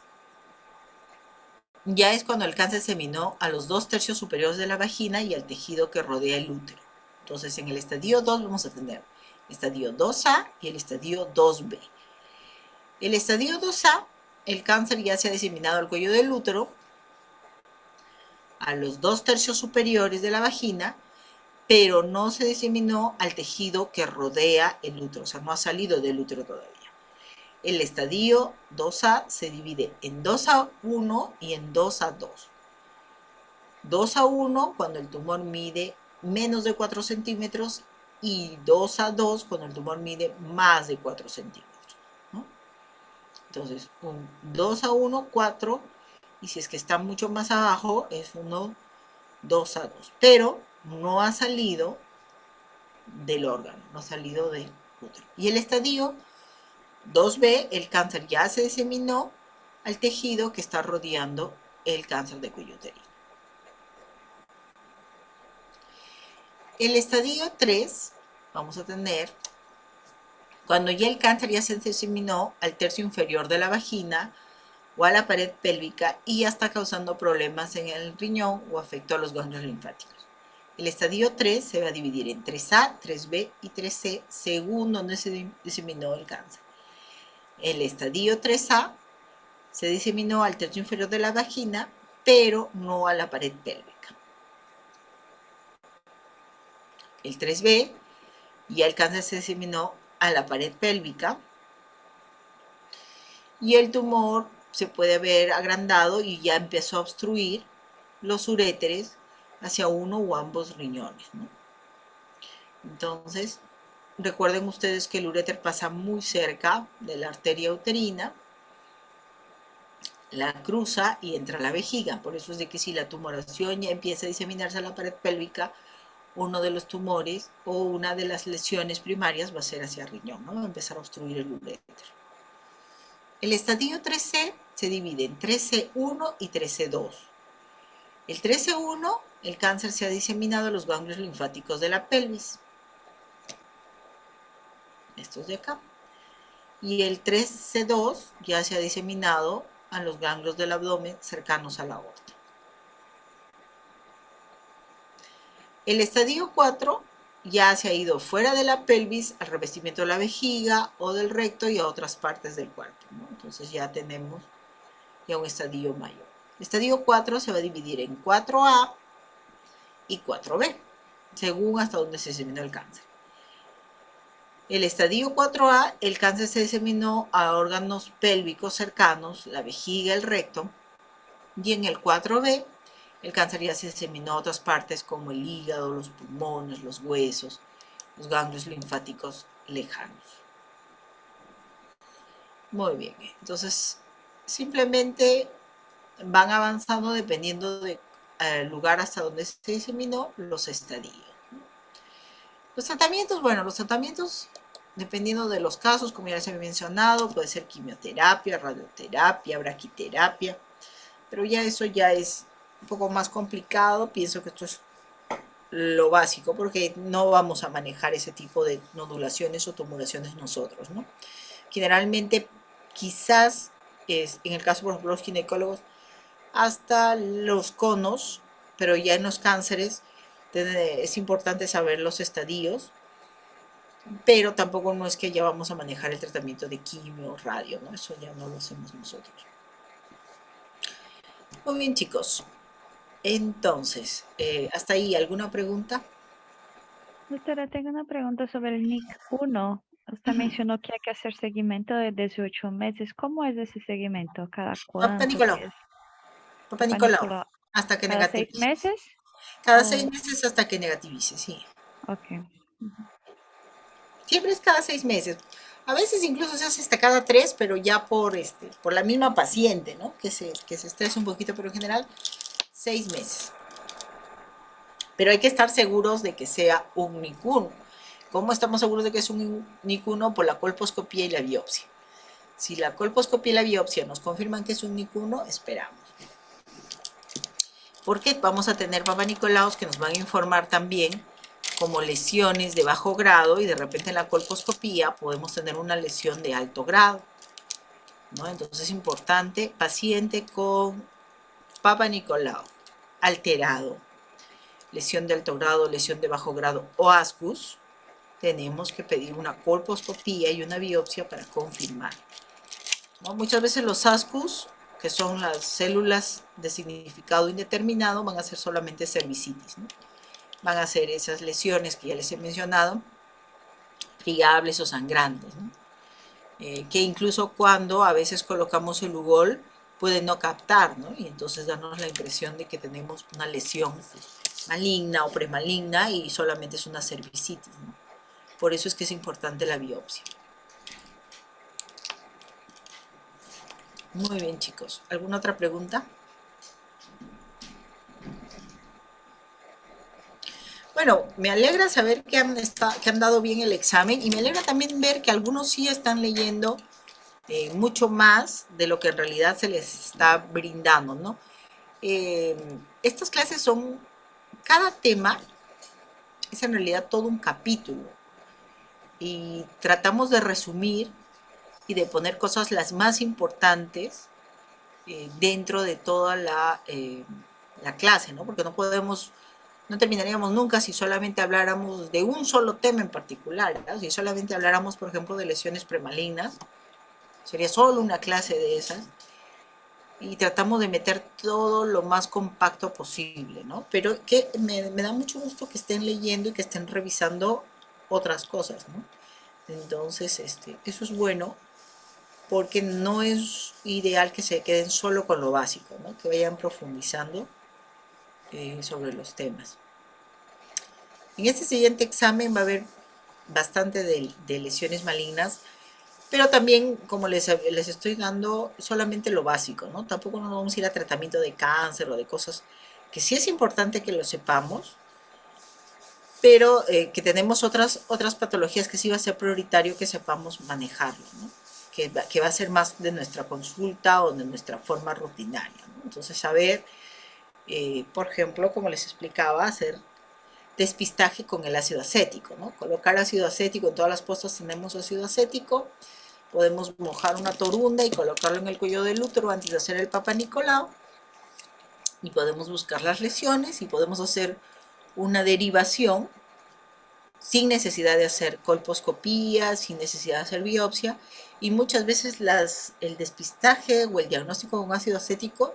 S1: ya es cuando el cáncer se minó a los 2/3 superiores de la vagina y al tejido que rodea el útero. Entonces, en el estadio 2 vamos a tener el estadio 2A y el estadio 2B. El estadio 2A, el cáncer ya se ha diseminado al cuello del útero, a los 2/3 superiores de la vagina, pero no se diseminó al tejido que rodea el útero, o sea, no ha salido del útero todavía. El estadio 2A se divide en 2A1 y en 2A2. 2A1 cuando el tumor mide menos de 4 centímetros y 2A2 cuando el tumor mide más de 4 centímetros, ¿no? Entonces, un 2A1, 4, y si es que está mucho más abajo, es 2A2. Pero no ha salido del órgano, no ha salido del útero. Y el estadio 2B, el cáncer ya se diseminó al tejido que está rodeando el cáncer de cuello uterino. El estadio 3, vamos a tener cuando ya el cáncer ya se diseminó al tercio inferior de la vagina o a la pared pélvica y ya está causando problemas en el riñón o afectó a los ganglios linfáticos. El estadio 3 se va a dividir en 3A, 3B y 3C según donde se diseminó el cáncer. El estadio 3A se diseminó al tercio inferior de la vagina, pero no a la pared pélvica. El 3B, ya el cáncer se diseminó a la pared pélvica y el tumor se puede ver agrandado y ya empezó a obstruir los uréteres hacia uno o ambos riñones, ¿no? Entonces, recuerden ustedes que el uréter pasa muy cerca de la arteria uterina, la cruza y entra a la vejiga. Por eso es de que si la tumoración ya empieza a diseminarse a la pared pélvica, uno de los tumores o una de las lesiones primarias va a ser hacia el riñón, ¿no? Va a empezar a obstruir el uréter. El estadio 3C se divide en 3C1 y 3C2. El 3C1, el cáncer se ha diseminado a los ganglios linfáticos de la pelvis. Estos de acá. Y el 3C2 ya se ha diseminado a los ganglios del abdomen cercanos a la aorta. El estadio 4 ya se ha ido fuera de la pelvis al revestimiento de la vejiga o del recto y a otras partes del cuerpo, ¿no? Entonces ya tenemos ya un estadio mayor. El estadio 4 se va a dividir en 4A y 4B, según hasta donde se diseminó el cáncer. El estadio 4A, el cáncer se diseminó a órganos pélvicos cercanos, la vejiga, el recto, y en el 4B, el cáncer ya se diseminó a otras partes como el hígado, los pulmones, los huesos, los ganglios linfáticos lejanos. Muy bien, entonces simplemente van avanzando dependiendo del lugar hasta donde se diseminó los estadios. Los tratamientos, bueno, los tratamientos dependiendo de los casos, como ya les he mencionado, puede ser quimioterapia, radioterapia, braquiterapia, pero ya eso ya es un poco más complicado. Pienso que esto es lo básico porque no vamos a manejar ese tipo de nodulaciones o tumulaciones nosotros, ¿no? Generalmente, quizás, en el caso, por ejemplo, de los ginecólogos, hasta los conos, pero ya en los cánceres es importante saber los estadios, pero tampoco no es que ya vamos a manejar el tratamiento de quimio, radio, ¿no? Eso ya no lo hacemos nosotros. Muy bien, chicos. Entonces, hasta ahí, ¿alguna pregunta?
S9: Doctora, tengo una pregunta sobre el NIC1. Usted mencionó que hay que hacer seguimiento de 18 meses. ¿Cómo es ese seguimiento? ¿Cada
S1: Papá
S9: cuánto?
S1: Nicolau.
S9: ¿Qué es?
S1: Papá Nicolau. Hasta que
S9: ¿Cada 6
S1: negativice.
S9: meses?
S1: Cada 6 meses hasta que negativice, sí.
S9: Ok.
S1: Siempre es cada 6 meses. A veces incluso se hace hasta cada 3, pero ya por la misma paciente, ¿no? Que se estresa un poquito, pero en general 6 meses. Pero hay que estar seguros de que sea un NIC1. ¿Cómo estamos seguros de que es un NIC1? Por la colposcopía y la biopsia. Si la colposcopía y la biopsia nos confirman que es un NIC1, esperamos. Porque vamos a tener papá Nicolaos que nos van a informar también como lesiones de bajo grado y de repente en la colposcopía podemos tener una lesión de alto grado, ¿no? Entonces es importante, paciente con Papa Nicolau alterado, lesión de alto grado, lesión de bajo grado o ascus, tenemos que pedir una colposcopía y una biopsia para confirmar, ¿no? Muchas veces los ascus, que son las células de significado indeterminado, van a ser solamente cervicitis, ¿no? Van a ser esas lesiones que ya les he mencionado, friables o sangrantes, ¿no? Que incluso cuando a veces colocamos el Lugol puede no captar, ¿no? Y entonces darnos la impresión de que tenemos una lesión maligna o premaligna y solamente es una cervicitis, ¿no? Por eso es que es importante la biopsia. Muy bien, chicos. ¿Alguna otra pregunta? Bueno, me alegra saber que han dado bien el examen y me alegra también ver que algunos sí están leyendo mucho más de lo que en realidad se les está brindando, ¿no? Estas clases son, cada tema es en realidad todo un capítulo y tratamos de resumir y de poner cosas las más importantes dentro de toda la clase, ¿no? Porque no terminaríamos nunca si solamente habláramos de un solo tema en particular, ¿no? Si solamente habláramos, por ejemplo, de lesiones premalignas, sería solo una clase de esas, y tratamos de meter todo lo más compacto posible, ¿no? Pero que me da mucho gusto que estén leyendo y que estén revisando otras cosas, ¿no? Entonces, eso es bueno, porque no es ideal que se queden solo con lo básico, ¿no? Que vayan profundizando sobre los temas. En este siguiente examen va a haber bastante de lesiones malignas, pero también, como les estoy dando, solamente lo básico, ¿no? Tampoco nos vamos a ir a tratamiento de cáncer o de cosas que sí es importante que lo sepamos, pero que tenemos otras patologías que sí va a ser prioritario que sepamos manejarlo, ¿no? Que va a ser más de nuestra consulta o de nuestra forma rutinaria, ¿no? Entonces, saber, por ejemplo, como les explicaba, hacer despistaje con el ácido acético, ¿no? Colocar ácido acético, en todas las postas tenemos ácido acético, podemos mojar una torunda y colocarlo en el cuello del útero antes de hacer el Papa Nicolau, y podemos buscar las lesiones y podemos hacer una derivación sin necesidad de hacer colposcopía, sin necesidad de hacer biopsia, y muchas veces el despistaje o el diagnóstico con ácido acético,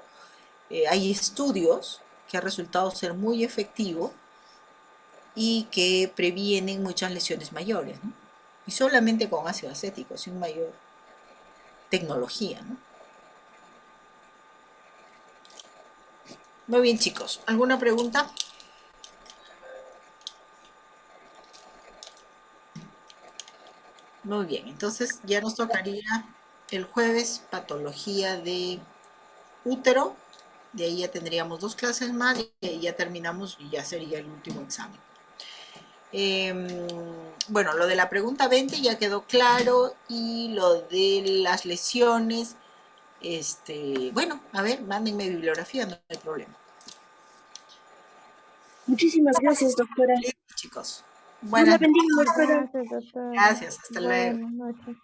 S1: hay estudios que han resultado ser muy efectivos y que previenen muchas lesiones mayores, ¿no? Y solamente con ácido acético, sin mayor tecnología, ¿no? Muy bien, chicos. ¿Alguna pregunta? Muy bien, entonces ya nos tocaría el jueves patología de útero. De ahí ya tendríamos 2 clases más y ahí ya terminamos y ya sería el último examen. Bueno, lo de la pregunta 20 ya quedó claro, y lo de las lesiones, bueno, a ver, mándenme bibliografía, no hay problema.
S2: Muchísimas gracias, doctora.
S1: Chicos,
S2: Dios la
S1: buenas
S2: bendiga, doctora.
S9: Gracias, doctora.
S1: gracias, hasta luego.
S9: Buenas noches.